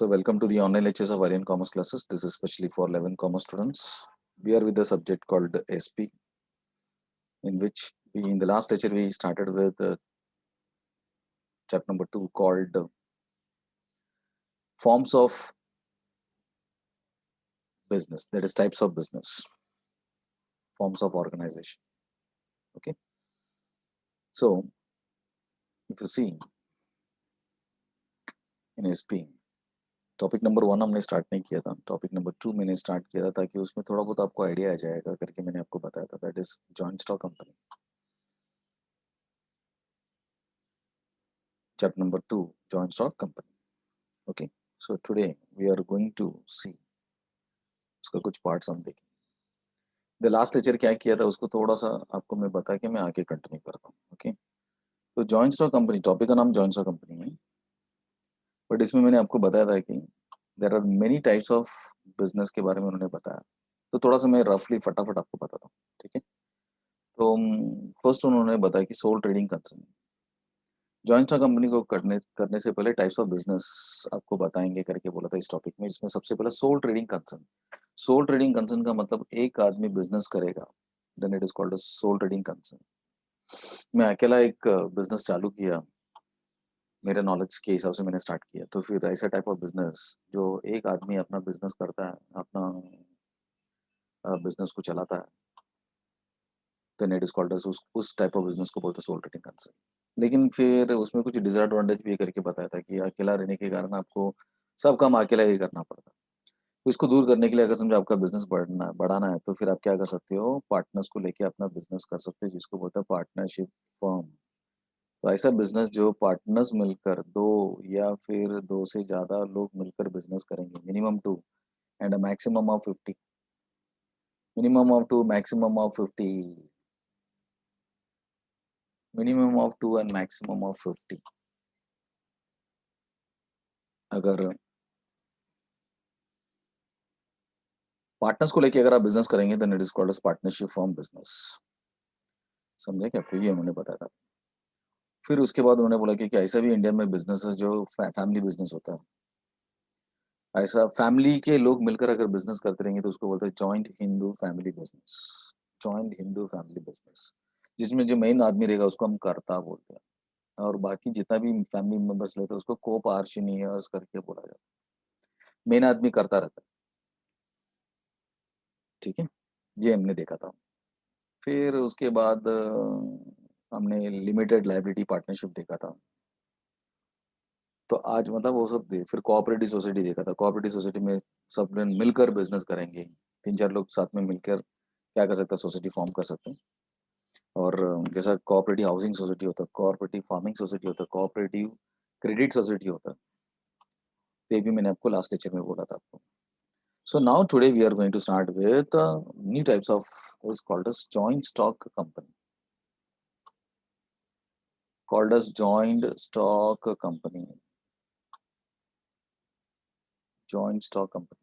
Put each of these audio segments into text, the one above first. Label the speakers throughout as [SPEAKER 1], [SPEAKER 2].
[SPEAKER 1] So welcome to the online lectures of Aryan Commerce classes. This is especially for 11 commerce students. We are with the subject called SP, in which in the last lecture we started with chapter number 2 called forms of business, that is types of business, forms of organization. Okay. So if you see in SP, topic number 1 हमने start नहीं किया था, topic number 2 मैंने start किया था ताकि उसमें थोड़ा बहुत आपको आइडिया आ जाएगा करके मैंने आपको बताया था, that is joint stock company. Chapter number 2, joint stock company. Okay, so today we are going to see उसका कुछ पार्ट्स हम देखें. द लास्ट लेक्चर क्या किया था उसको थोड़ा सा आपको मैं बता के मैं आगे कंटिन्यू करता हूँ. ओके, तो जॉइंट स्टॉक कंपनी, टॉपिक का नाम जॉइंट स्टॉक कंपनी है, बट इसमें मैंने आपको बताया था कि there are many types of business के बारे में उन्होंने बताया, तो थोड़ा सा मैं रफली फटाफट आपको बताता हूँ. ठीक है, तो फर्स्ट उन्होंने बताया कि sole trading concern. Joint stock company को करने से पहले टाइप्स ऑफ बिजनेस आपको बताएंगे करके बोला था इस टॉपिक में. इसमें सबसे पहले sole trading concern. Sole trading concern का मतलब एक आदमी बिजनेस करेगा, then it is called sole trading concern. मैं अकेला एक बिजनेस चालू किया, मेरे नॉलेज के हिसाब से मैंने स्टार्ट किया, तो फिर ऐसा टाइप ऑफ बिजनेस जो एक आदमी अपना बिजनेस करता है, अपना बिजनेस को चलाता है, देन इट इज कॉल्ड उस टाइप ऑफ बिजनेस को बोलते हैं सोल ट्रेडिंग कंसर्न. लेकिन फिर उसमें कुछ डिसएडवांटेज भी करके बताया था कि अकेला रहने के कारण आपको सब काम अकेला ही करना पड़ता है. तो इसको दूर करने के लिए अगर समझो आपका बिजनेस बढ़ाना है तो फिर आप क्या कर सकते हो, पार्टनर्स को लेके अपना बिजनेस कर सकते हो, जिसको बोलते हैं पार्टनरशिप फर्म. तो ऐसा बिजनेस जो पार्टनर्स मिलकर दो या फिर दो से ज्यादा लोग मिलकर बिजनेस करेंगे, minimum 2 and maximum of 50, minimum of 2 maximum of 50, minimum of 2 and maximum of 50. अगर पार्टनर्स को लेके अगर आप बिजनेस करेंगे then it is called as partnership form business. समझे क्या आपको, ये उन्होंने बताया था. फिर उसके बाद उन्होंने बोला कि ऐसा भी इंडिया में बिजनेस है जो फैमिली बिजनेस होता है. ऐसा फैमिली के लोग मिलकर अगर बिजनेस करते रहेंगे तो उसको बोलते हैं joint Hindu family business. Joint Hindu family business, जिसमें जो मेन आदमी रहेगा उसको हम कर्ता बोलते हैं, और बाकी जितना भी फैमिली मेंबर्स रहते हैं उसको को पार्षनियर्स करके बोला जाता है. मेन आदमी करता रहता है. ठीक है, ये हमने देखा था. फिर उसके बाद हमने लिमिटेड लाइबिलिटी पार्टनरशिप देखा था. तो आज मतलब वो सब फिर कोऑपरेटिव सोसाइटी देखा था. कोऑपरेटिव सोसाइटी में सब मिलकर बिजनेस करेंगे, 3-4 लोग साथ में मिलकर क्या कर सकते हैं, सोसाइटी फॉर्म कर सकते हैं. और जैसा कोऑपरेटिव हाउसिंग सोसाइटी होता है, कोऑपरेटिव फार्मिंग सोसाइटी होता है, कोऑपरेटिव क्रेडिट सोसाइटी होता है. तो ये भी मैंने आपको लास्ट लेक्चर में बोला था आपको. So now today we are going to start with new types of is called as joint stock company. called as joint stock company. Joint stock company.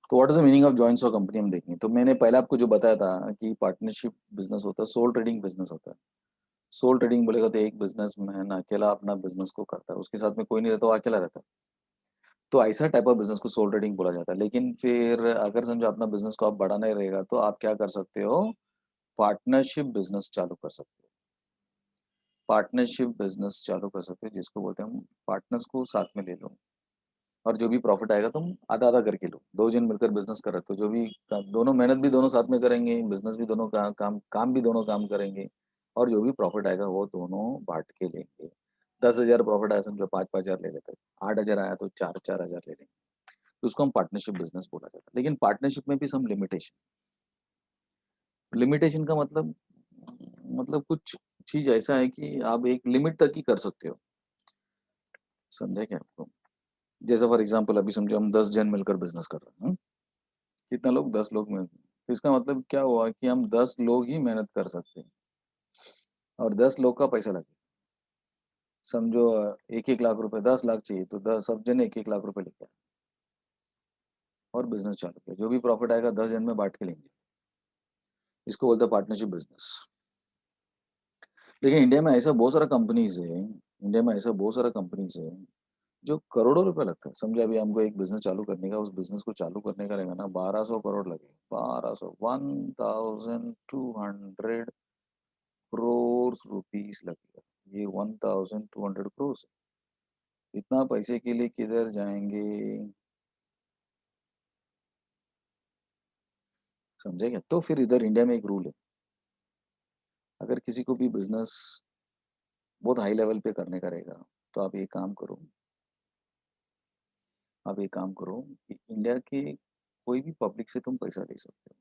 [SPEAKER 1] तो what is the meaning of joint stock company हम देखेंगे. तो मैंने पहले आपको जो बताया था कि पार्टनरशिप बिजनेस होता है, सोल ट्रेडिंग बिजनेस होता है. सोल ट्रेडिंग बोलेगा तो एक बिजनेस मैन अकेला अपना बिजनेस को करता है, उसके साथ में कोई नहीं रहता, वो अकेला रहता है. तो ऐसा टाइप ऑफ बिजनेस को सोल ट्रेडिंग बोला जाता है. लेकिन फिर अगर समझो अपना बिजनेस को आप बढ़ाना ही रहेगा तो आप क्या कर सकते हो, पार्टनरशिप बिजनेस चालू कर सकते हो. पार्टनरशिप बिजनेस चालू कर सकते हो जिसको बोलते हैं हम पार्टनर्स को साथ में ले लो, और जो भी प्रॉफिट आएगा तुम आधा आधा करके लो. दो जन मिलकर बिजनेस कर रहे हो तो जो भी दोनों मेहनत भी दोनों साथ में करेंगे, बिजनेस भी दोनों काम भी दोनों काम करेंगे, और जो भी प्रॉफिट आएगा वो दोनों बांट के लेंगे. 10,000 प्रॉफिट आया समझो 5,000 ले लेते हैं, 8,000 आया तो 4,000 ले लेंगे. तो उसको हम पार्टनरशिप बिजनेस बोला जाता है. लेकिन पार्टनरशिप में भी सम लिमिटेशन. लिमिटेशन का मतलब कुछ चीज ऐसा है कि आप एक लिमिट तक ही कर सकते हो. समझे क्या आपको. जैसे फॉर एग्जांपल अभी समझो हम 10 जन मिलकर बिजनेस कर रहे हैं. कितना लोग, 10 लोग मिलकर. तो इसका मतलब क्या हुआ कि हम 10 लोग ही मेहनत कर सकते हैं और 10 लोग का पैसा लगे. समझो 1-1 लाख रुपए, 10 लाख चाहिए तो 10 सब जन 1-1 लाख रुपए लेके आए और बिजनेस चालू किया. जो भी प्रॉफिट आएगा 10 जन में बांट के लेंगे. इसको बोलते हैं पार्टनरशिप बिजनेस. लेकिन इंडिया में ऐसा बहुत सारा कंपनीज है, इंडिया में ऐसा बहुत सारा कंपनीज है जो करोड़ों रुपए लगता है, समझे अभी हमको एक बिजनेस चालू करने का, उस बिजनेस को चालू करने का रहेगा ना 1200 करोड़ लगे, 1200 1200 करोड़ लगेगा। ये 1200 करोड़, इतना पैसे के लिए किधर जाएंगे? समझे क्या? तो फिर इधर इंडिया में एक रूल है, अगर किसी को भी बिजनेस बहुत हाई लेवल पे करने का रहेगा, तो आप एक काम करो कि इंडिया के कोई भी पब्लिक से तुम पैसा ले सकते हो।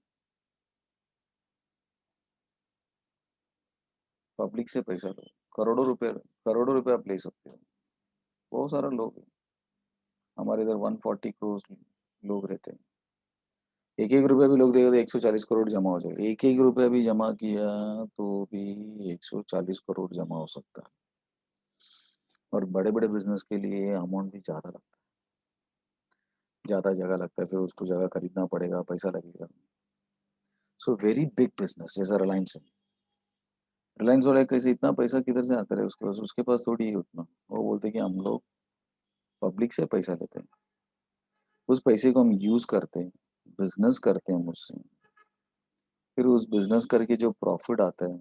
[SPEAKER 1] पब्लिक से पैसा लो, करोड़ों रुपए आप ले सकते हो। बहुत सारे लोग हैं, हमारे इधर 140 करोड़ लोग रहते हैं। एक एक रुपया भी लोग देगा तो 140 करोड़ जमा हो जाएगा। एक एक रुपया भी जमा किया तो भी 140 करोड़ जमा हो सकता है। और बड़े बड़े बिजनेस के लिए अमाउंट भी ज़्यादा लगता है, ज़्यादा जगह लगता है, फिर उसको जगह खरीदना पड़ेगा, पैसा लगेगा। सो वेरी बिग बिजनेस, जैसा रिलायंस है। रिलायंस वाले कैसे इतना पैसा किधर से आता है उसके पास थोड़ी है उतना। वो बोलते हैं कि हम लोग पब्लिक से पैसा लेते हैं, उस पैसे को हम यूज करते हैं, बिजनेस करते हैं मुझसे, फिर उस बिजनेस करके जो प्रॉफिट आता है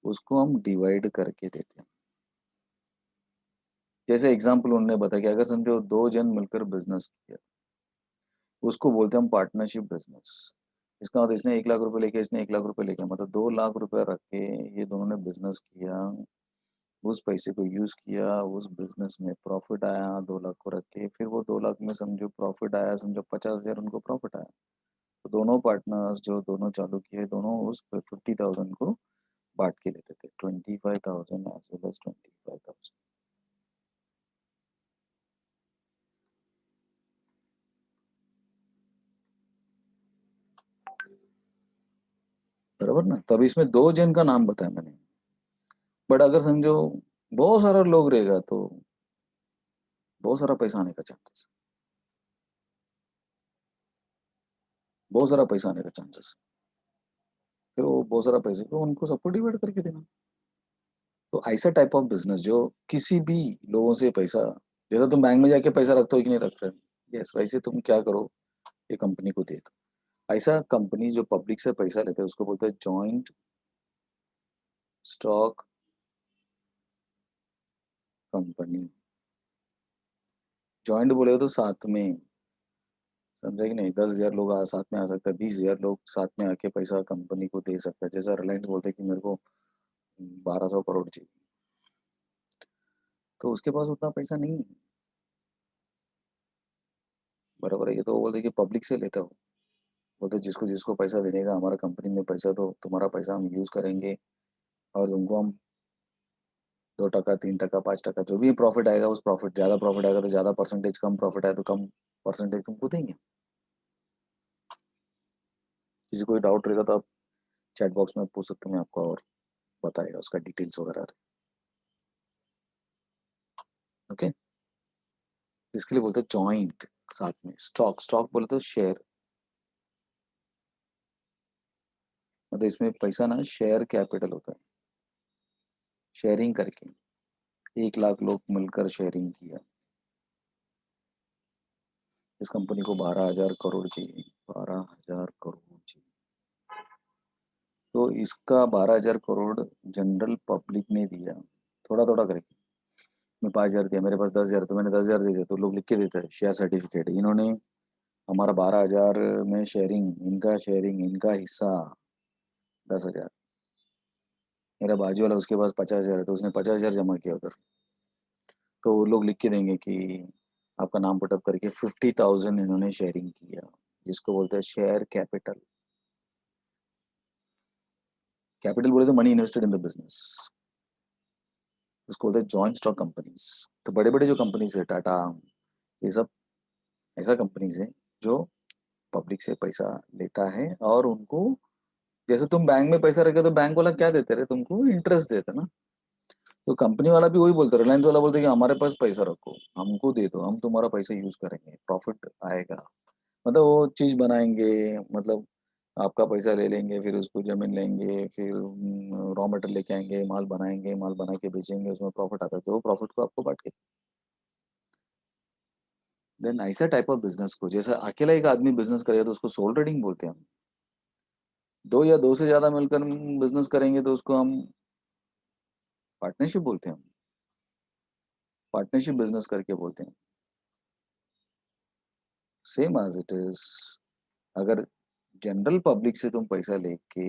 [SPEAKER 1] उसको हम डिवाइड करके देते हैं। जैसे एग्जाम्पल उन्होंने बताया कि अगर समझो दो जन मिलकर बिजनेस किया, उसको बोलते हैं हम पार्टनरशिप बिजनेस। इसका मतलब इसने 1 लाख रुपए लेके, इसने 1 लाख रुपए लेके, मतलब 2 लाख रुपए रख के ये दोनों ने बिजनेस किया। उस पैसे को यूज किया, उस बिजनेस में प्रॉफिट आया, 2 लाख को रख के, फिर वो 2 लाख में समझो प्रॉफिट आया, समझो 50,000 उनको प्रॉफिट आया। तो दोनों पार्टनर्स जो दोनों चालू किए, दोनों उस 50,000 को बांट के लेते थे, 25,000 एज वेल एज 25,000। बराबर ना? तब इसमें दो जन का नाम बताया मैंने। बट अगर समझो बहुत सारा लोग रहेगा तो बहुत सारा पैसा आने का चांसेस, बहुत सारा पैसा आने का चांसेस। फिर वो बहुत सारा पैसे को उनको सबको डिवाइड करके देना। तो ऐसा टाइप ऑफ बिजनेस जो किसी भी लोगों से पैसा, जैसा तुम बैंक में जाके पैसा रखते हो कि नहीं रखते, यस वैसे तुम क्या करो, ये कंपनी को दे दो। ऐसा कंपनी जो पब्लिक से पैसा लेते हैं उसको बोलते हैं जॉइंट स्टॉक कंपनी। जॉइंट बोले तो साथ में, समझे कि नहीं? 10,000 लोग साथ में आ सकता है, 20,000 लोग साथ में आके पैसा कंपनी को दे सकता है। जैसा रिलायंस बोलते हैं कि मेरे को 1,200 करोड़ चाहिए, तो उसके पास उतना पैसा नहीं है। बराबर है? ये तो वो बोलते हैं कि पब्लिक से लेता हो, बोलते जिसको जिसको पैसा देने का, हमारा कंपनी में पैसा दो, तुम्हारा पैसा हम यूज करेंगे और तुमको हम 2 टका, 3 टका, 5 टका जो भी प्रॉफिट आएगा, उस प्रॉफिट ज्यादा प्रॉफिट आएगा तो ज्यादा परसेंटेज, कम प्रॉफिट आए तो कम परसेंटेज तुमको देंगे। किसी कोई डाउट रहेगा तो आप चैट बॉक्स में पूछ सकते हो, मैं आपको और बताएगा उसका डिटेल्स वगैरह। ओके, इसके लिए बोलते हैं जॉइंट, साथ में स्टॉक। स्टॉक बोले तो शेयर, मतलब इसमें पैसा ना शेयर कैपिटल होता है, शेयरिंग करके 1 लाख लोग मिलकर शेयरिंग किया। इस कंपनी को 12,000 करोड़ चाहिए, 12,000 करोड़ चाहिए। तो इसका 12,000 करोड़ जनरल पब्लिक ने दिया, थोड़ा थोड़ा करके। मैं 5,000 दिया, मेरे पास 10,000, तो मैंने 10,000 दे दिया, तो लोग लिख के देते हैं शेयर सर्टिफिकेट, इन्होंने हमारा 12,000 में शेयरिंग, इनका शेयरिंग, इनका हिस्सा 10,000। मेरा बाजू वाला उसके पास 50,000 है, तो उसने 50,000 जमा किया उधर। तो वो लोग लिख के देंगे कि आपका नाम पुटअप करके 50,000 इन्होंने शेयरिंग किया, जिसको बोलते हैं शेयर कैपिटल। कैपिटल बोले तो money invested in the business, उसको बोलते हैं जॉइंट स्टॉक कंपनीज। तो बड़े बड़े जो कंपनीज है, टाटा, ये सब ऐसा कंपनीज है जो पब्लिक से पैसा लेता है, और उनको, जैसे तुम बैंक में पैसा रखे तो बैंक वाला क्या देते रहे तुमको, इंटरेस्ट देते ना। तो कंपनी वाला भी वही बोलते, रिलायंस वाला बोलते कि हमारे पास पैसा रखो, हमको दे दो, हम तुम्हारा पैसा यूज करेंगे, प्रॉफिट आएगा। मतलब वो चीज बनाएंगे, मतलब आपका पैसा ले लेंगे, फिर उसको जमीन लेंगे, फिर रॉ मटेरियल लेके आएंगे, माल बनाएंगे, माल बना के बेचेंगे, उसमें प्रॉफिट आता है, तो वो प्रॉफिट को आपको बांट के। देन ऐसा टाइप ऑफ बिजनेस को, जैसे अकेला एक आदमी बिजनेस करेगा तो उसको सोल ट्रेडिंग बोलते हैं हम। दो या दो से ज्यादा मिलकर बिजनेस करेंगे तो उसको हम पार्टनरशिप बोलते हैं हम। पार्टनरशिप बिजनेस करके बोलते हैं। सेम एज इट इज, अगर जनरल पब्लिक से तुम पैसा लेके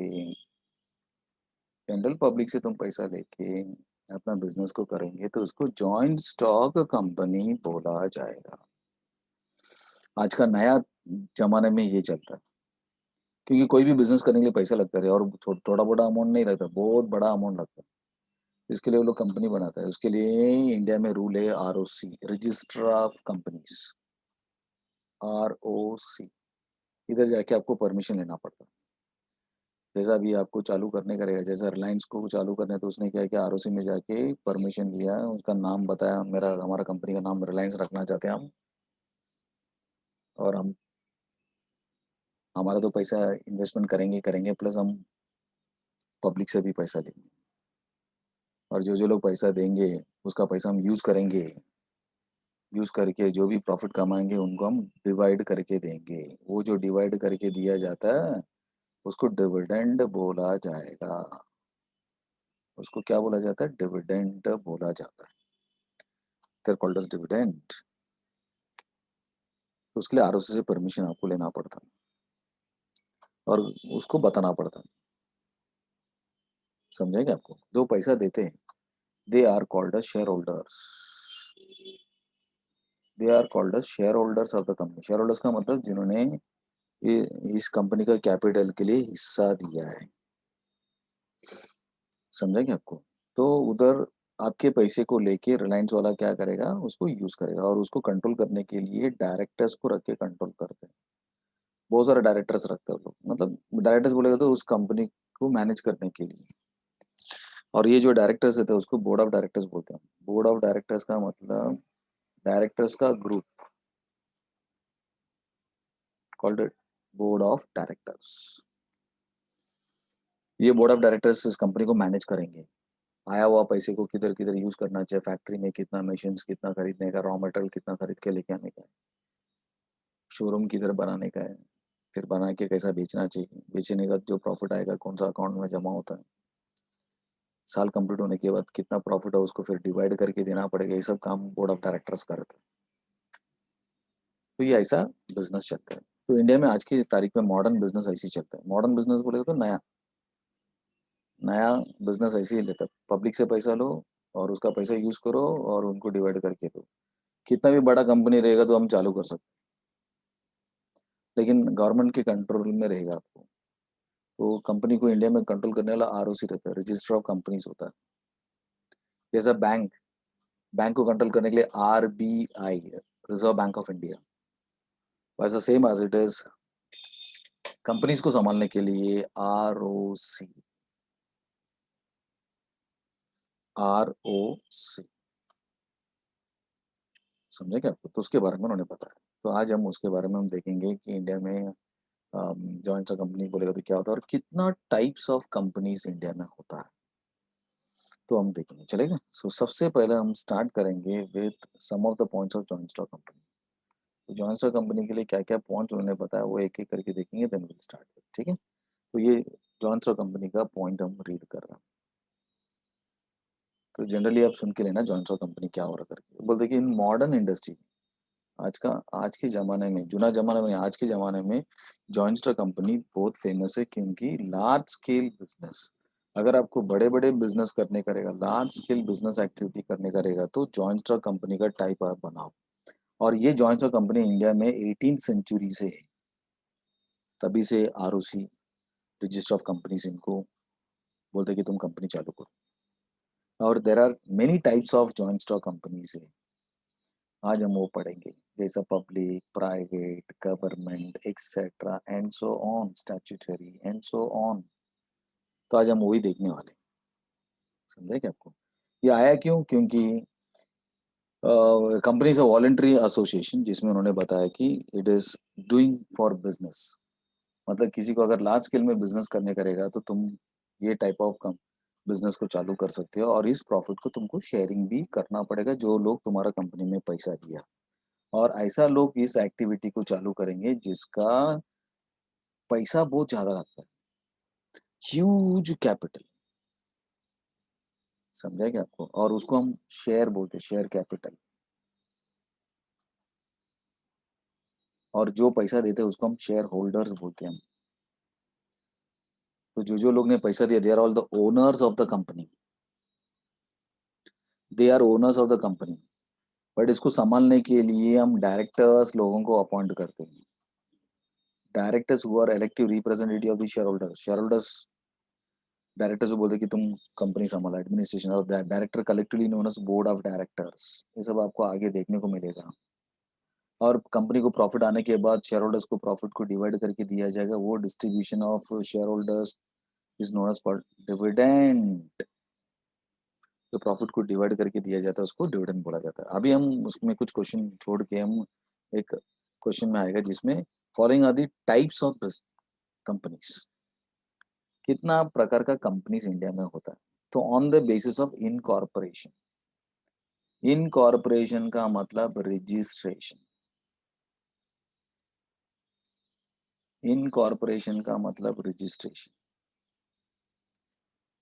[SPEAKER 1] जनरल पब्लिक से तुम पैसा लेके अपना बिजनेस को करेंगे तो उसको जॉइंट स्टॉक कंपनी बोला जाएगा। आज का नया जमाने में ये चलता है, क्योंकि कोई भी बिजनेस करने के लिए पैसा लगता है और थोड़ा बड़ा अमाउंट नहीं लगता, बहुत बड़ा अमाउंट लगता है। इसके लिए वो लोग कंपनी बनाता है। उसके लिए इंडिया में रूल है ROC, register of companies, ROC। इधर जाके आपको परमिशन लेना पड़ता है। जैसा भी आपको चालू करने का रहेगा, जैसा रिलायंस को चालू करने, तो उसने क्या किया, ROC में जाके परमिशन लिया, उसका नाम बताया, मेरा हमारा कंपनी का नाम रिलायंस रखना चाहते हैं हम, और हम हमारा तो पैसा इन्वेस्टमेंट करेंगे करेंगे, प्लस हम पब्लिक से भी पैसा लेंगे, और जो जो लोग पैसा देंगे उसका पैसा हम यूज करेंगे। यूज करके जो भी प्रॉफिट कमाएंगे उनको हम डिवाइड करके देंगे। वो जो डिवाइड करके दिया जाता है उसको डिविडेंड बोला जाएगा। उसको क्या बोला जाता है? डिविडेंड बोला जाता है। They're called as dividend. तो उसके लिए ROC से परमिशन आपको लेना पड़ता है और उसको बताना पड़ता है। समझेंगे? आपको जो पैसा देते हैं they are called as shareholders. They are called as shareholders of the company. Shareholders का मतलब जिन्होंने इस कंपनी का कैपिटल के लिए हिस्सा दिया है। समझेंगे आपको? तो उधर आपके पैसे को लेके रिलायंस वाला क्या करेगा, उसको यूज करेगा, और उसको कंट्रोल करने के लिए डायरेक्टर्स को रख के कंट्रोल करते हैं। बहुत सारे डायरेक्टर्स रखते हैं लोग, मतलब डायरेक्टर्स बोलेगा तो उस कंपनी को मैनेज करने के लिए। और ये जो डायरेक्टर्स रहते हैं उसको बोर्ड ऑफ डायरेक्टर्स बोलते हैं। बोर्ड ऑफ डायरेक्टर्स का मतलब डायरेक्टर्स का group, called board of directors. ये बोर्ड ऑफ डायरेक्टर्स इस कंपनी को मैनेज करेंगे। आया हुआ पैसे को किधर किधर यूज करना चाहिए, फैक्ट्री में कितना, मशीन्स कितना खरीदने का, रॉ मटेरियल कितना खरीद के लेके आने का है, शोरूम किधर बनाने का है, फिर बना के कैसा बेचना चाहिए, बेचने का जो प्रॉफिट आएगा कौन सा अकाउंट में जमा होता है, साल कंप्लीट होने के बाद कितना प्रॉफिट है उसको फिर डिवाइड करके देना पड़ेगा। ये सब काम बोर्ड ऑफ डायरेक्टर्स करते हैं। तो ये ऐसा बिजनेस चलता है। तो इंडिया में आज की तारीख में मॉडर्न बिजनेस ऐसे ही चलता है। मॉडर्न बिजनेस बोले तो नया नया बिजनेस ऐसे ही लेता है। पब्लिक से पैसा लो और उसका पैसा यूज करो और उनको डिवाइड करके दो। कितना भी बड़ा कंपनी रहेगा तो हम चालू कर सकते हैं, लेकिन गवर्नमेंट के कंट्रोल में रहेगा आपको। तो कंपनी को इंडिया में कंट्रोल करने वाला ROC रहता है, रजिस्टर ऑफ कंपनीज होता है। जैसा बैंक, बैंक को कंट्रोल करने के लिए RBI, reserve bank of India. वैसा same as it is companies को संभालने के लिए ROC, ROC। समझे क्या आपको? तो उसके बारे में उन्होंने बताया। तो आज हम उसके बारे में हम देखेंगे कि इंडिया में जॉइंट स्टॉक कंपनी बोलेगा तो क्या होता है और कितना टाइप्स ऑफ कंपनीज इंडिया में होता है, तो हम देखेंगे। चलेगा? सो सबसे पहले हम स्टार्ट करेंगे with some of the points of joint stock company. तो जॉइंट स्टॉक कंपनी के लिए क्या क्या पॉइंट्स उन्होंने बताया वो एक एक करके देखेंगे, देन विल स्टार्ट। ठीक है? तो ये जॉइंट स्टॉक कंपनी का पॉइंट हम रीड कर रहे हैं। तो जनरली आप सुन के लेना जॉइंट स्टॉक कंपनी क्या हो रहा करके। बोलते कि इन मॉडर्न इंडस्ट्री, आज के ज़माने में, जुना ज़माना में, आज के ज़माने में जॉइंट स्टॉक कंपनी बहुत फेमस है, क्योंकि लार्ज स्केल बिजनेस, अगर आपको बड़े-बड़े बिजनेस करने का रहेगा, लार्ज स्केल बिजनेस एक्टिविटी करने का रहेगा, तो जॉइंट स्टॉक कंपनी का टाइप आप बनाओ। और ये जॉइंट स्टॉक कंपनी इंडिया में 18th सेंचुरी से है। तभी से ROC, रजिस्टर ऑफ कंपनीज, इनको बोलते हैं कि तुम कंपनी चालू करो। और there are many types of joint stock companies है। आज हम वो पढ़ेंगे, जैसा public, private, government, etcetera and so on, statutory and so on. तो आज हम वही देखने वाले हैं। समझे क्या आपको? ये आया क्यों? क्योंकि company is a voluntary association, जिसमें उन्होंने बताया कि it is doing for business. मतलब किसी को अगर लार्ज स्केल में बिजनेस करने करेगा तो तुम ये टाइप ऑफ बिजनेस को चालू कर सकते हो, और इस प्रॉफिट को तुमको शेयरिंग भी करना पड़ेगा जो लोग तुम्हारा कंपनी में पैसा दिया। और ऐसा लोग इस एक्टिविटी को चालू करेंगे जिसका पैसा बहुत ज्यादा लगता है, ह्यूज कैपिटल, समझा क्या आपको? और उसको हम शेयर बोलते हैं, शेयर कैपिटल। और जो पैसा देते हैं उसको हम शेयर होल्डर्स बोलते हैं। तो जो जो लोग ने पैसा दिया, they are all the owners of the company, they are owners of the company. But इसको संभालने के लिए हम डायरेक्टर्स लोगों को अपॉइंट करते हैं, directors who are elective representative of the shareholders. Shareholders directors को बोलते हैं कि तुम कंपनी संभालो, एडमिनिस्ट्रेशन, और director collectively known as board of directors. ये सब आपको आगे देखने को मिलेगा। और कंपनी को प्रॉफिट आने के बाद शेयर होल्डर्स को प्रॉफिट को डिवाइड करके दिया जाएगा, वो distribution of shareholders is known as dividend. जो प्रॉफिट को डिवाइड करके दिया जाता है उसको डिविडेंड बोला जाता है। अभी हम उसमें कुछ क्वेश्चन छोड़ के हम एक क्वेश्चन में आएगा जिसमें following are the types of companies, कितना प्रकार का कंपनीज इंडिया में होता है। तो on the basis of incorporation, incorporation का मतलब रजिस्ट्रेशन, इनकॉर्पोरेशन का मतलब रजिस्ट्रेशन,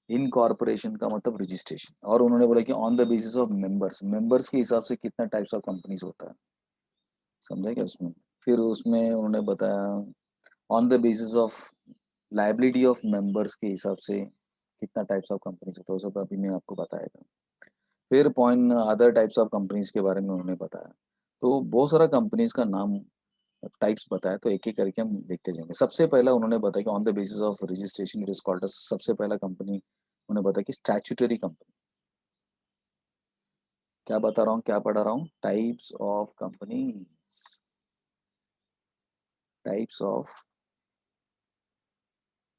[SPEAKER 1] इनकॉर्पोरेशन का मतलब रजिस्ट्रेशन। और उन्होंने बोला कि on the basis of members, members के हिसाब से कितना टाइप्स ऑफ कंपनीज होता है, समझा क्या उसमें? फिर उसमें उन्होंने बताया on the basis of liability of members के हिसाब से कितना टाइप्स ऑफ कंपनीज होता है, वो सब अभी मैं आपको बताएगा। फिर point other types of companies के बारे में उन्होंने बताया। तो बहुत सारा कंपनीज का नाम टाइप्स बताया, तो एक एक करके हम देखते जाएंगे। सबसे पहला उन्होंने बताया कि on the basis of registration it is called, सबसे पहला कंपनी उन्होंने बताया कि स्टैट्यूटरी कंपनी। क्या बता रहा हूँ, क्या पढ़ा रहा हूँ? Types of company, types of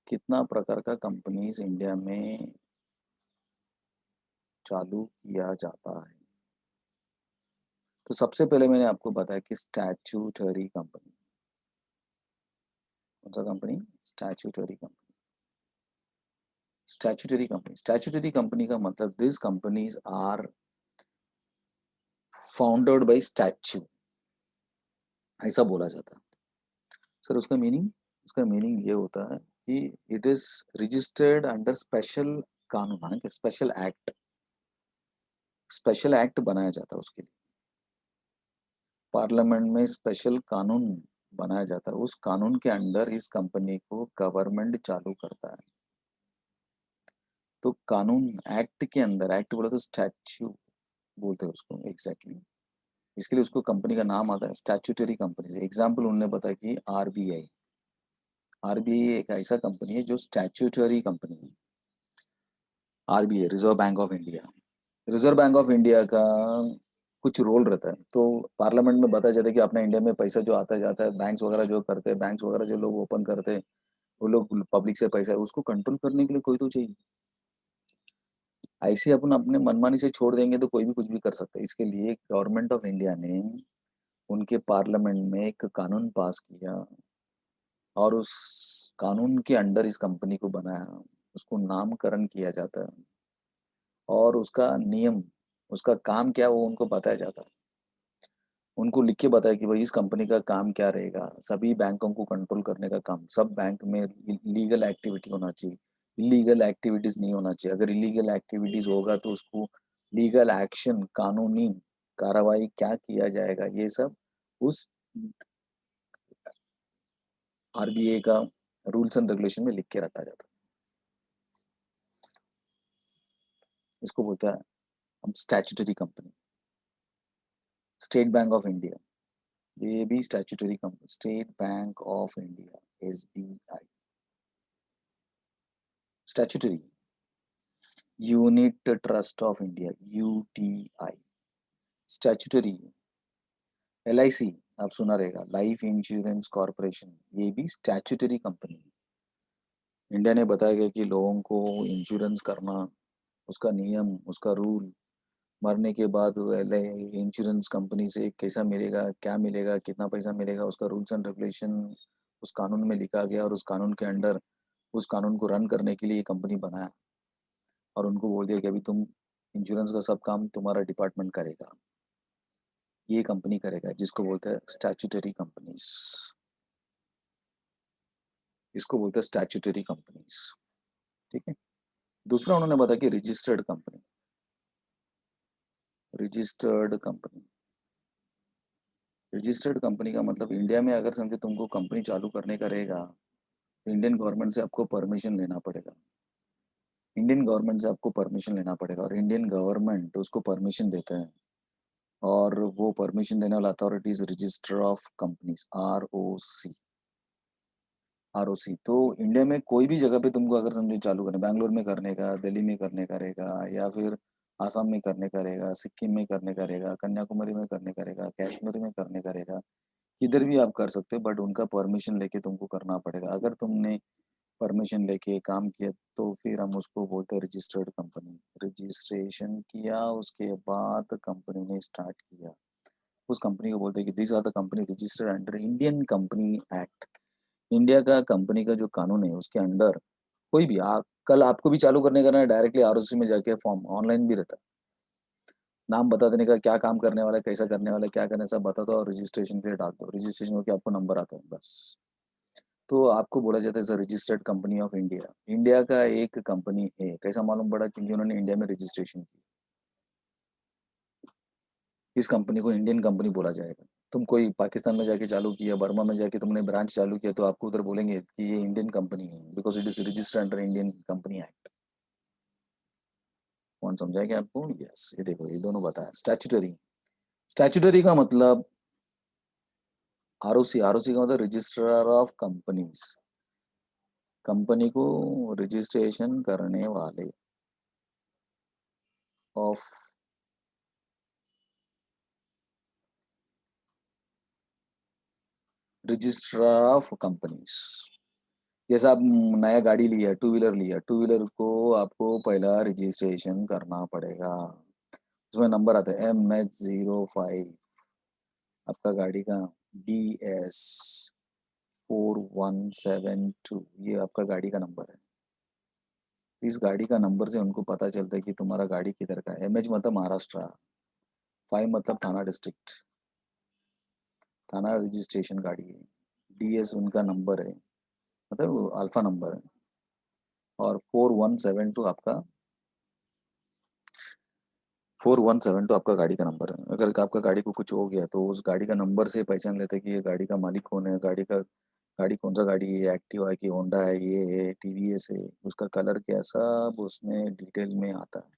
[SPEAKER 1] कितना प्रकार का कंपनीज इंडिया में चालू किया जाता है। तो सबसे पहले मैंने आपको बताया कि स्टैट्यूटरी कंपनी, कौन सा कंपनी? Statutory company. Statutory company, statutory company का मतलब this companies are founded by statue, ऐसा बोला जाता है। सर उसका मीनिंग, उसका मीनिंग ये होता है कि it is registered under special कानून, है स्पेशल एक्ट, स्पेशल एक्ट बनाया जाता है उसके लिए। पार्लियामेंट में स्पेशल कानून बनाया जाता है, उस कानून के अंडर इस कंपनी को गवर्नमेंट चालू करता है। तो कानून एक्ट के अंदर, एक्ट बोला तो स्टैच्यू बोलते हैं उसको एग्जैक्टली exactly। इसके लिए उसको कंपनी का नाम आता है स्टैट्यूटरी कंपनी से। एग्जाम्पल उन्होंने बताया कि आरबीआई, आरबीआई एक ऐसा कंपनी है जो स्टैट्यूटरी कंपनी है। RBI reserve bank of India, reserve bank of India का कुछ रोल रहता है। तो पार्लियामेंट में बताया जाता है कि अपना इंडिया में पैसा जो आता जाता है, बैंक्स वगैरह जो करते हैं, बैंक्स वगैरह जो लोग ओपन करते हैं, वो लोग पब्लिक से पैसा, उसको कंट्रोल करने के लिए कोई तो चाहिए। ऐसे अपन अपने मनमानी से छोड़ देंगे तो कोई भी कुछ भी कर सकता है। इसके लिए गवर्नमेंट ऑफ इंडिया ने उनके पार्लियामेंट में एक कानून पास किया और उस कानून के अंडर इस कंपनी को बनाया, उसको नामकरण किया जाता है और उसका नियम, उसका काम क्या है वो उनको बताया जाता है। उनको लिख के बताया कि भाई इस कंपनी का काम क्या रहेगा, सभी बैंकों को कंट्रोल करने का काम, सब बैंक में लीगल एक्टिविटी होना चाहिए, इलीगल एक्टिविटीज नहीं होना चाहिए। अगर इलीगल एक्टिविटीज होगा तो उसको लीगल एक्शन, कानूनी कार्रवाई क्या किया जाएगा, ये सब उस आरबीआई का रूल्स एंड रेगुलेशन में लिख के रखा जाता है। इसको बोलता है हम statutory company. State bank of India, ये भी statutory company, state bank of India, SBI statutory. Unit trust of India, UTI statutory. LIC आप सुना रहेगा, लाइफ इंश्योरेंस कॉर्पोरेशन, ये भी स्टैट्यूटरी कंपनी है। इंडिया ने बताया गया कि लोगों को इंश्योरेंस करना, उसका नियम, उसका रूल, मरने के बाद इंश्योरेंस कंपनी से कैसा मिलेगा, क्या मिलेगा, कितना पैसा मिलेगा, उसका रूल्स एंड रेगुलेशन उस कानून में लिखा गया और उस कानून के अंडर उस कानून को रन करने के लिए ये कंपनी बनाया और उनको बोल दिया कि अभी तुम इंश्योरेंस का सब काम तुम्हारा डिपार्टमेंट करेगा। ये कंपनी करेगा, जिसको बोलते हैं स्टैट्यूटरी कंपनीज। इसको बोलते हैं स्टैट्यूटरी कंपनीज। ठीक है। दूसरा उन्होंने बताया कि registered company. Registered company, registered company का मतलब इंडिया में अगर समझे तुमको कंपनी चालू करने का रहेगा, इंडियन गवर्नमेंट से आपको परमिशन लेना पड़ेगा। इंडियन गवर्नमेंट से आपको परमिशन लेना पड़ेगा और इंडियन गवर्नमेंट उसको परमिशन देते हैं, और वो परमिशन देने वाला authority is register of companies, ROC। ROC तो इंडिया में कोई भी जगह पे तुमको अगर समझो चालू करना, बैंगलोर में करने का, दिल्ली में करने का रहेगा, या फिर आसाम में करने का रहेगा, सिक्किम में करने का रहेगा, कन्याकुमारी में करने का रहेगा, कश्मीर में करने का रहेगा, किधर भी आप कर सकते हो, बट उनका परमिशन लेके तुमको करना पड़ेगा। अगर तुमने परमिशन लेके काम किया तो फिर हम उसको बोलते हैं रजिस्टर्ड कंपनी। रजिस्ट्रेशन किया, उसके बाद कंपनी ने स्टार्ट किया, उस कंपनी को बोलते हैं कि this are the company registered under Indian company act. India का कंपनी का जो कानून है उसके अंडर कोई भी कल आपको भी चालू करने का ना, डायरेक्टली ROC में जाके फॉर्म ऑनलाइन भी रहता है, नाम बता देने का, क्या काम करने वाला है, कैसा करने वाला है, क्या करने, सब बता दो और रजिस्ट्रेशन के लिए डाल दो, रजिस्ट्रेशन होकर आपको नंबर आता है बस। तो आपको बोला जाता है sir registered company of India. India का एक कंपनी है, कैसा मालूम पड़ा? क्योंकि उन्होंने इंडिया में रजिस्ट्रेशन की। इस कंपनी को इंडियन कंपनी बोला जाएगा। तुम कोई पाकिस्तान में जाके चालू किया, बर्मा में जाके तुमने ब्रांच चालू किया, तो आपको उधर बोलेंगे कि ये इंडियन कंपनी है, because it is registered under Indian company act. कौन समझाएगा आपको? यस, ये देखो, ये दोनों बताया। स्टैट्यूटरी, स्टैट्यूटरी का मतलब ROC, ROC का मतलब रजिस्ट्रार ऑफ कंपनीज, कंपनी को रजिस्ट्रेशन करने वाले ऑफ, रजिस्ट्रार ऑफ कंपनीज। जैसा आप नया गाड़ी लिया, टू व्हीलर लिया, टू व्हीलर को आपको पहला रजिस्ट्रेशन करना पड़ेगा। उसमें नंबर आता है MH05, आपका गाड़ी का DS4172, ये आपका गाड़ी का नंबर है। इस गाड़ी का नंबर से उनको पता चलता है कि तुम्हारा गाड़ी किधर का है। MH मतलब महाराष्ट्र, 5 मतलब थाना डिस्ट्रिक्ट, थाना रजिस्ट्रेशन गाड़ी है। DS उनका नंबर है, मतलब अल्फा नंबर है। और 4172 आपका, 4172 आपका गाड़ी का नंबर है। अगर आपका गाड़ी को कुछ हो गया तो उस गाड़ी का नंबर से पहचान लेते हैं कि ये गाड़ी का मालिक कौन है, गाड़ी कौन सा गाड़ी है, एक्टिवा है कि होंडा है, ये है TVS है, उसका कलर क्या, सब उसमें डिटेल में आता है।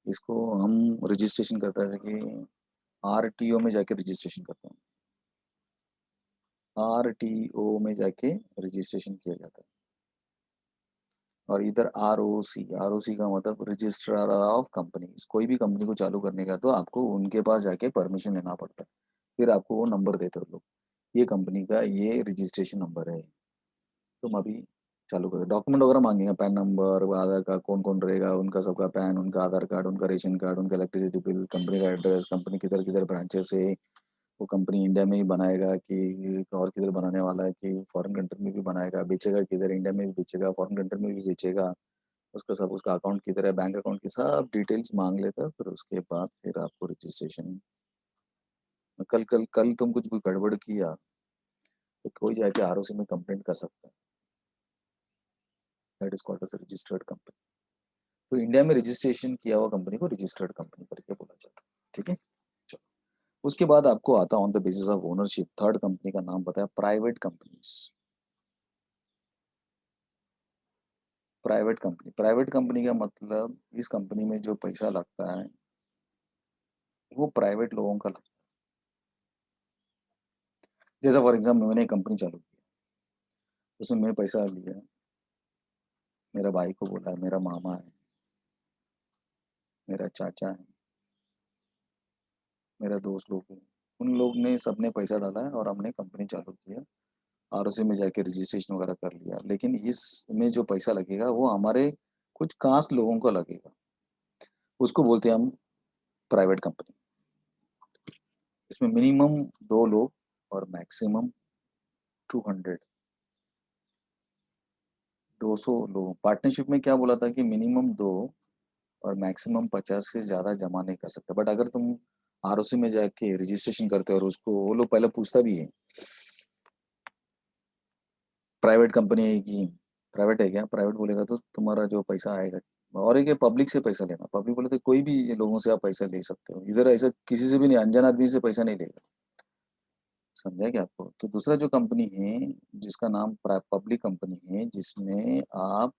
[SPEAKER 1] इसको हम रजिस्ट्रेशन करते हैं कि RTO में जाके रजिस्ट्रेशन करते हैं, RTO में जाके रजिस्ट्रेशन किया जाता है। और इधर ROC का मतलब रजिस्ट्रार ऑफ कंपनीज। कोई भी कंपनी को चालू करने का तो आपको उनके पास जाके परमिशन लेना पड़ता है, फिर आपको वो नंबर देते हो लोग, ये कंपनी का ये रजिस्ट्रेशन नंबर है, तुम अभी चालू करो। डॉक्यूमेंट वगैरह मांगेगा, पैन नंबर, आधार कार्ड, कौन कौन रहेगा उनका, सबका पैन, उनका आधार कार्ड, उनका रेशन कार्ड, उनका इलेक्ट्रिसिटी बिल, कंपनी का एड्रेस, कंपनी किधर किधर ब्रांचेस है, वो कंपनी इंडिया में ही बनाएगा कि और किधर बनाने वाला है, कि फॉरेन कंट्री में भी बनाएगा, बेचेगा किधर, इंडिया में भी बेचेगा, फॉरेन कंट्री में भी बेचेगा, उसका सब, उसका अकाउंट किधर है, बैंक अकाउंट की सब डिटेल्स मांग लेता है। फिर उसके बाद फिर आपको रजिस्ट्रेशन, कल कल कल तुम कुछ भी गड़बड़ किया तो कोई जाके ROC में कंप्लेंट कर सकता है। That is called as registered company. तो इंडिया में रजिस्ट्रेशन किया हुआ कंपनी को रजिस्टर्ड कंपनी करके बोला जाता है। ठीक है, चलो। उसके बाद आपको आता on the basis of ownership, third company का नाम बताया प्राइवेट कंपनीज। प्राइवेट कंपनी का मतलब इस कंपनी में जो पैसा लगता है वो प्राइवेट लोगों का लगता है। जैसा फॉर एग्जाम्पल मैंने एक कंपनी चालू की, उसमें मैं पैसा लिया, मेरा भाई को बोला, मेरा मामा है, मेरा चाचा है, मेरा दोस्त लोग हैं, उन लोग ने सबने पैसा डाला है और हमने कंपनी चालू किया, ROC में जाके रजिस्ट्रेशन वगैरह कर लिया। लेकिन इसमें जो पैसा लगेगा वो हमारे कुछ खास लोगों का लगेगा, उसको बोलते हैं हम प्राइवेट कंपनी। इसमें मिनिमम 2 लोग और मैक्सिमम 200, 200 लोग। पार्टनरशिप में क्या बोला था कि मिनिमम 2 और मैक्सिमम 50 से ज़्यादा जमा नहीं कर सकते। बट अगर तुम आरओसी में जाके रजिस्ट्रेशन करते हैं और उसको वो लोग पहले पूछता भी है प्राइवेट कंपनी है कि प्राइवेट है क्या, प्राइवेट बोलेगा तो तुम्हारा जो पैसा आएगा। और एक पब्लिक से पैसा लेना, पब्लिक बोले तो कोई भी लोगों से आप पैसा ले सकते हो, इधर ऐसा किसी से भी नहीं, अनजान आदमी से पैसा नहीं लेगा। समझा क्या आपको? तो दूसरा जो कंपनी है जिसका नाम पब्लिक कंपनी है, जिसमें आप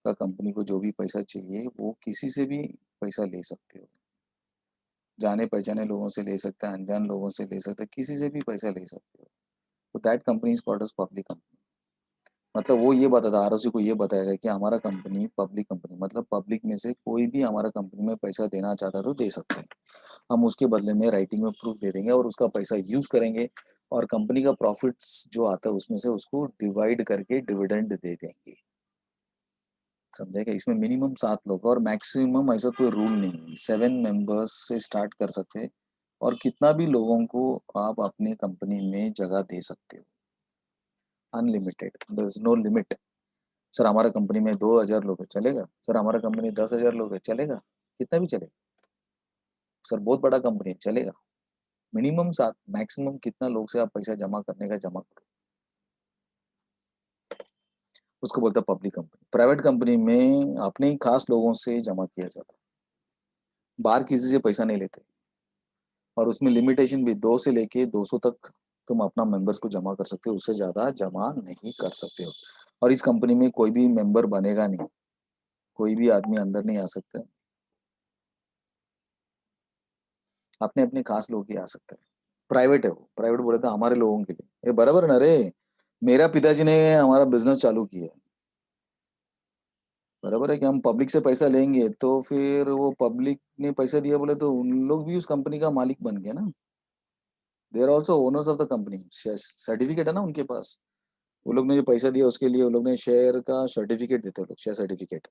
[SPEAKER 1] का कंपनी को जो भी पैसा चाहिए वो किसी से भी पैसा ले सकते हो, जाने पहचाने लोगों से ले सकते हैं, अनजान लोगों से ले सकते हैं, किसी से भी पैसा ले सकते हो। तो that company is called as public company. मतलब वो ये बताता, आरओसी को ये बताएगा कि हमारा कंपनी पब्लिक कंपनी, मतलब पब्लिक में से कोई भी हमारा कंपनी में पैसा देना चाहता है तो दे सकता है, हम उसके बदले में राइटिंग में प्रूफ दे देंगे और उसका पैसा यूज करेंगे और कंपनी का प्रॉफिट्स जो आता है उसमें से उसको डिवाइड करके डिविडेंड दे देंगे। समझे क्या? इसमें मिनिमम 7 लोग और मैक्सिमम ऐसा कोई रूल नहीं है, 7 मेंबर्स से स्टार्ट कर सकते हैं और कितना भी लोगों को आप अपने कंपनी में जगह दे सकते हो, unlimited, there is no limit. Sir हमारा कंपनी में 2,000 लोग है, चलेगा? सर हमारा कंपनी 10,000 लोग है, चलेगा? कितना भी चलेगा। सर बहुत बड़ा कंपनी है, चलेगा? मिनिमम 7, मैक्सिमम कितना लोग से आप पैसा जमा करने का जमा करो, उसको बोलता है पब्लिक कंपनी। प्राइवेट कंपनी में अपने ही खास लोगों से जमा किया जाता है, बाहर किसी से पैसा नहीं लेते और उसमें लिमिटेशन भी 2 से लेके 200 तक तुम अपना मेंबर्स को जमा कर सकते हो, उससे ज्यादा जमा नहीं कर सकते हो। और इस कंपनी में कोई भी मेंबर बनेगा नहीं, कोई भी आदमी अंदर नहीं आ सकता, अपने अपने खास लोग ही आ सकते हैं। प्राइवेट है वो, प्राइवेट बोले तो हमारे लोगों के लिए ये बराबर ना रे। मेरा पिताजी ने हमारा बिजनेस चालू किया है, बराबर है कि हम पब्लिक से पैसा लेंगे तो फिर वो पब्लिक ने पैसा दिया बोले तो उन लोग भी उस कंपनी का मालिक बन गया ना, they are also owners of the company, certificate है ना उनके पास। वो लोग ने जो पैसा दिया उसके लिए वो लोग ने शेयर का सर्टिफिकेट देते हैं, लोग शेयर सर्टिफिकेट।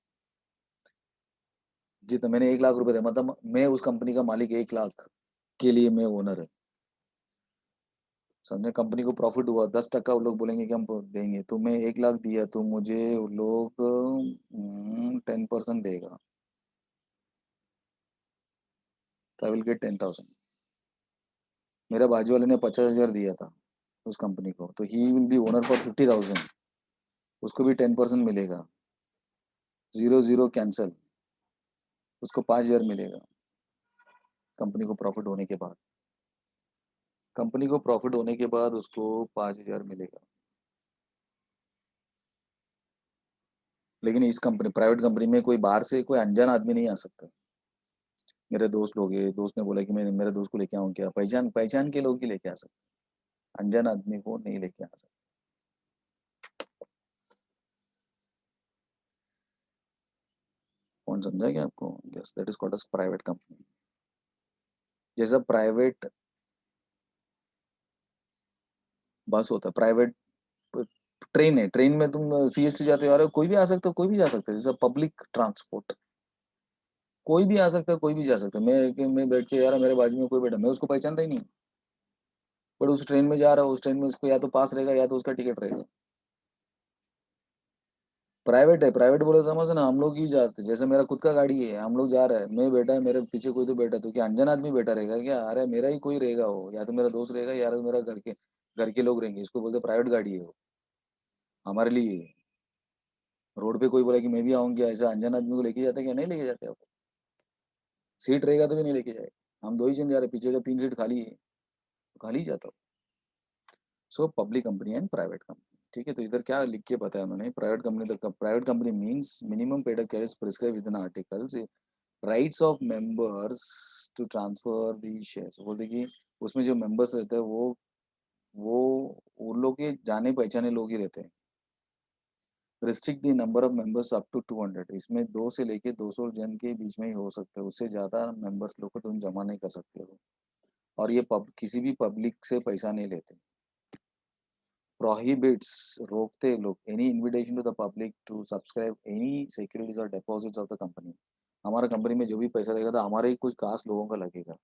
[SPEAKER 1] जितना मैंने 1 लाख रुपए दिया मतलब मैं उस कंपनी का मालिक, 1 लाख के लिए मैं ओनर है। समझे? कंपनी को प्रॉफिट हुआ 10% वो लोग बोलेंगे कि हम देंगे, तो मैं 1 लाख दिया तो मुझे वो लोग 10% देगा, तो आई विल गेट 10,000। मेरा बाजू वाले ने 50,000 दिया था उस कंपनी को, तो he will be owner for 50,000, उसको भी 10% मिलेगा। 0 0 कैंसल, उसको 5,000 मिलेगा कंपनी को प्रॉफिट होने के बाद। कंपनी को प्रॉफिट होने के बाद उसको 5,000 मिलेगा। लेकिन इस कंपनी प्राइवेट कंपनी में कोई बाहर से कोई अनजान आदमी नहीं आ सकता। मेरे दोस्त लोग ये दोस्त ने बोला कि मैं मेरे दोस्त को लेके आऊँ क्या, पहचान पहचान के लोग ही लेके आ सकते, अनजान आदमी को नहीं लेके आ सकते। कौन समझा क्या आपको? Yes, that is called as private company. जैसा प्राइवेट बस होता है, प्राइवेट ट्रेन है, ट्रेन में तुम सीएसटी जाते हो, कोई भी आ सकता है, कोई भी जा सकता है, जैसा पब्लिक ट्रांसपोर्ट, कोई भी आ सकता है, कोई भी जा सकता है। मैं बैठ के यार मेरे बाजू में कोई बैठा, मैं उसको पहचानता ही नहीं, बट उस ट्रेन में जा रहा हूँ, उस ट्रेन में उसको या तो पास रहेगा या तो उसका टिकट रहेगा। प्राइवेट है, प्राइवेट बोले समझ ना, हम लोग ही जाते, जैसे मेरा खुद का गाड़ी है, हम लोग जा रहे हैं, मैं बैठा है, मेरे पीछे कोई तो बैठा, तो क्या अनजान आदमी बैठा रहेगा क्या? अरे मेरा ही कोई रहेगा, वो या तो मेरा दोस्त रहेगा या तो मेरा घर के लोग रहेंगे, इसको बोलते प्राइवेट गाड़ी है वो, हमारे लिए। रोड पे कोई बोला कि मैं भी आऊंगी, ऐसा अनजान आदमी को लेके जाते क्या? नहीं लेके जाते आप। सीट रहेगा तो भी नहीं लेके जाए, हम 2 ही जन जा रहे, पीछे का 3 सीट खाली है, तो खाली जाता। So public company and private company, ठीक है? तो इधर क्या लिख के बताया उन्होंने, private company, the private company means minimum paid up carriage prescribe with an articles, rights of members to transfer the shares. बोलते कि उसमें जो मेंबर्स रहते हैं वो उन लोग के जाने पहचाने लोग ही रहते हैं। Restrict the number of members up to 200, इसमें 2 से लेके 200 जन के बीच में ही हो सकता है, उससे ज्यादा मेंबर्स लोग को तुम जमा नहीं कर सकते हो। और ये किसी भी पब्लिक से पैसा नहीं लेते। प्रोहिबिट्स, रोकते लोग, any invitation to the public to subscribe any securities और डिपॉजिट्स ऑफ द कंपनी। हमारा कंपनी में जो भी पैसा लगेगा तो हमारे ही कुछ खास लोगों का लगेगा।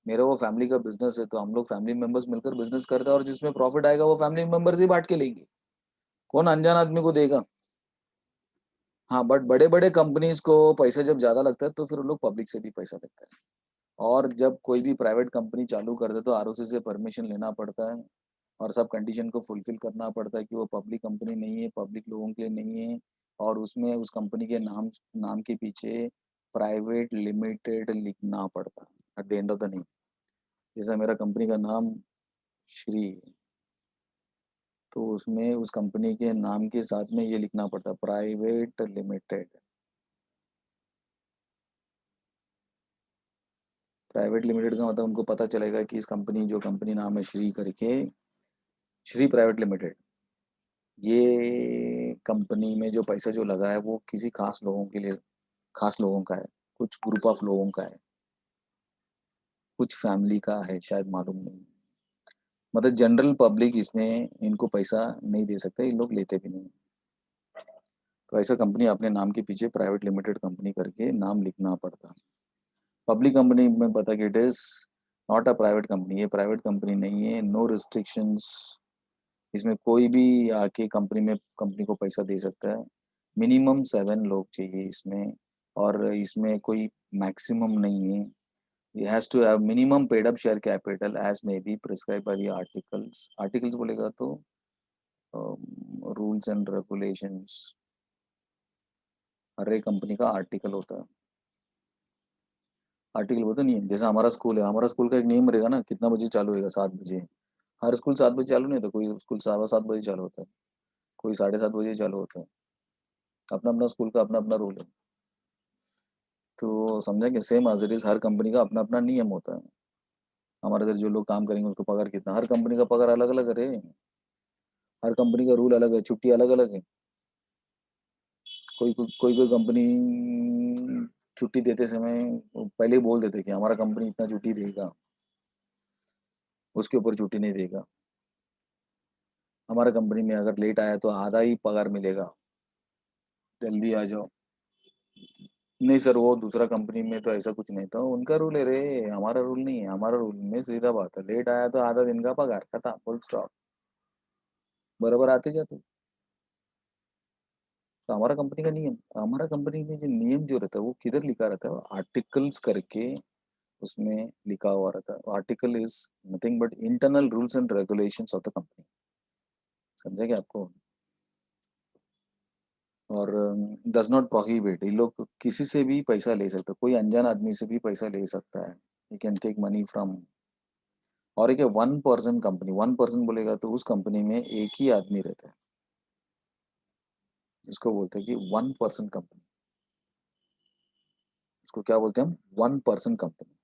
[SPEAKER 1] मेरा वो फैमिली का बिजनेस है, तो हम लोग फैमिली मेंबर्स मिलकर बिजनेस करते हैं और जिसमें प्रॉफिट आएगा वो फैमिली मेंबर्स ही बांट के लेंगे, कौन अनजान आदमी को देगा? हाँ, बट बड़े बड़े कंपनीज को पैसा जब ज्यादा लगता है तो फिर उन लोग पब्लिक से भी पैसा लेते हैं और जब कोई भी प्राइवेट कंपनी चालू करते हैं तो आरओसी से परमिशन लेना पड़ता है और सब कंडीशन को फुलफिल करना पड़ता है कि वो पब्लिक कंपनी नहीं है, पब्लिक लोगों के लिए नहीं है, और उसमें उस कंपनी के नाम नाम के पीछे प्राइवेट लिमिटेड लिखना पड़ता है at the end of the name. जैसा मेरा कंपनी का नाम श्री है, तो उसमें उस कंपनी के नाम के साथ में ये लिखना पड़ता है प्राइवेट लिमिटेड। प्राइवेट लिमिटेड का मतलब उनको पता चलेगा कि इस कंपनी, जो कंपनी नाम है श्री करके, श्री प्राइवेट लिमिटेड, ये कंपनी में जो पैसा जो लगा है वो किसी खास लोगों के लिए, खास लोगों का है, कुछ ग्रुप ऑफ लोगों का है, कुछ फैमिली का है, शायद मालूम नहीं। मतलब जनरल पब्लिक इसमें इनको पैसा नहीं दे सकता, ये लोग लेते भी नहीं। तो ऐसा कंपनी अपने नाम के पीछे प्राइवेट लिमिटेड कंपनी करके नाम लिखना पड़ता है। पब्लिक कंपनी में पता कि it is not a private company, ये प्राइवेट कंपनी नहीं है, नो रिस्ट्रिक्शंस, इसमें कोई भी आके कंपनी में कंपनी को पैसा दे सकता है। मिनिमम 7 लोग चाहिए इसमें, और इसमें कोई मैक्सिमम नहीं है। It has to have minimum paid up share capital as may be prescribed by the articles. Articles बोलेगा तो रूल्स एंड रेगुलेशंस, हर एक कंपनी का आर्टिकल होता है। आर्टिकल बोलते नहीं है, जैसा हमारा स्कूल है, हमारा स्कूल का एक नियम रहेगा ना, कितना बजे चालू होगा, 7 बजे। हर स्कूल 7 बजे चालू नहीं होता, कोई स्कूल 7:15 बजे चालू होता है, कोई 7:30 बजे चालू होता है। अपना अपना स्कूल का अपना अपना रूल है। तो समझा कि सेम एज इट इज, हर कंपनी का अपना अपना नियम होता है। हमारे इधर जो लोग काम करेंगे उसको पगार कितना, हर कंपनी का पगार अलग अलग है, हर कंपनी का रूल अलग है, छुट्टी अलग अलग है। कोई कंपनी छुट्टी देते समय वो पहले ही बोल देते कि हमारा कंपनी इतना छुट्टी देगा, उसके ऊपर छुट्टी नहीं देगा। हमारा कंपनी में अगर लेट आया तो आधा ही पगार मिलेगा, जल्दी आ जाओ। नहीं सर, वो दूसरा कंपनी में तो ऐसा कुछ नहीं था, उनका रूल है रे, हमारा रूल नहीं है। हमारा रूल में सीधा बात है, लेट आया तो आधा दिन का पगार, खत्म, फुल स्टॉप, बराबर आते जाते। तो हमारा कंपनी का नियम, हमारा कंपनी में जो नियम जो रहता है वो किधर लिखा रहता है, आर्टिकल्स करके उसमें लिखा हुआ रहता है। Article is nothing but internal rules and regulations of the company. समझा क्या आपको? और डज नॉट प्रोहिबिट, ये लोग किसी से भी पैसा ले सकते, कोई अनजान आदमी से भी पैसा ले सकता है, you can take money from. और एक 1 पर्सन कंपनी, 1 पर्सन बोलेगा तो उस कंपनी में एक ही आदमी रहता है, इसको बोलते हैं कि 1 पर्सन कंपनी। इसको क्या बोलते हैं हम? 1 पर्सन कंपनी।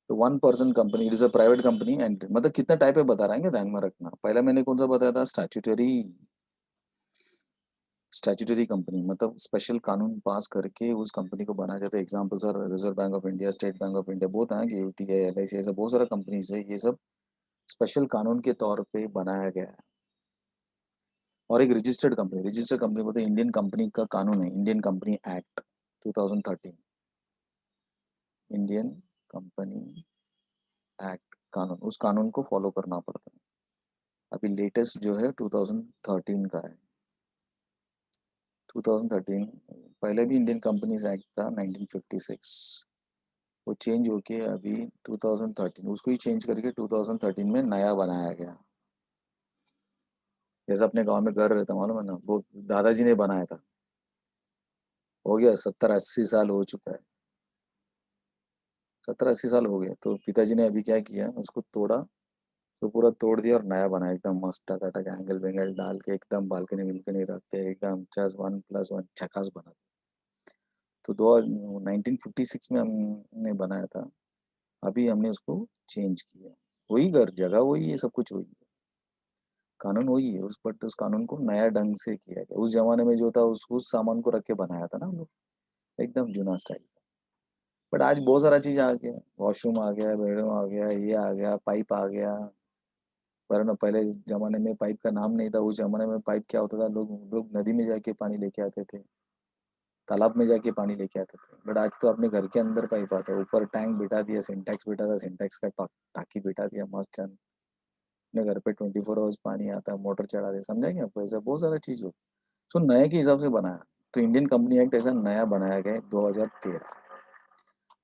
[SPEAKER 1] तो 1 person company, it is a private company. And मतलब कितना टाइप है बता रहे हैं, ध्यान में रखना। पहला मैंने कौन सा बताया था? स्टैट्यूटरी। स्टैट्यूटरी कंपनी मतलब स्पेशल कानून पास करके उस कंपनी को बनाया जाता है। Example sir, reserve bank of India, state bank of India, बहुत है कि यूटीआई, एलआईसी, ऐसा बहुत सारा कंपनीज है, ये सब स्पेशल कानून के तौर पे बनाया गया है। और एक रजिस्टर्ड कंपनी, रजिस्टर्ड कंपनी बोलते हैं इंडियन कंपनी का कानून है, Indian company act 2013, Indian company act कानून, उस कानून को फॉलो करना पड़ता है। अभी लेटेस्ट जो है 2013 का है, 2013। पहले भी इंडियन कंपनीज एक्ट था 1956, वो चेंज होके अभी 2013, उसको ही चेंज करके 2013 में नया बनाया गया। जैसे अपने गांव में घर रहता, मालूम है ना, वो दादाजी ने बनाया था, हो गया 70-80 साल हो चुका है, 70-80 साल हो गया। तो पिताजी ने अभी क्या किया, उसको तोड़ा, तो पूरा तोड़ दिया और नया बनाया, एकदम मस्त टकाटक एंगल वेंगल डाल के, एकदम बालकनी विलकनी रख के, एकदम जस्ट 1+1 झकास बना। तो 1956 में हमने बनाया था, अभी हमने उसको चेंज किया। वही घर, जगह वही है, सब कुछ वही है, कानून वही है, उस बट उस कानून को नया ढंग से किया गया। उस जमाने में जो था उस सामान को रख के बनाया था ना हम लोग, एकदम जूना स्टाइल। बट आज बहुत सारा चीज आ गया, वॉशरूम आ गया, बेडरूम आ गया, ये आ गया, पाइप आ गया। पर ना पहले जमाने में पाइप का नाम नहीं था, उस जमाने में पाइप क्या होता था, लोग लोग नदी में जाके पानी लेके आते थे, तालाब में जाके पानी लेके आते थे। बट आज तो अपने घर के अंदर पाइप आता है, ऊपर टैंक बिठा दिया, सिंटेक्स बिठा था, सिंटेक्स का टाकी बिठा दिया, मस्त चल, अपने घर पे 24 आवर्स पानी आता है, मोटर चढ़ा दे। समझा क्या आपको? ऐसा बहुत सारा चीज हो, सो नए के हिसाब से बनाया। तो इंडियन कंपनी एक्ट ऐसा नया बनाया गया 2013।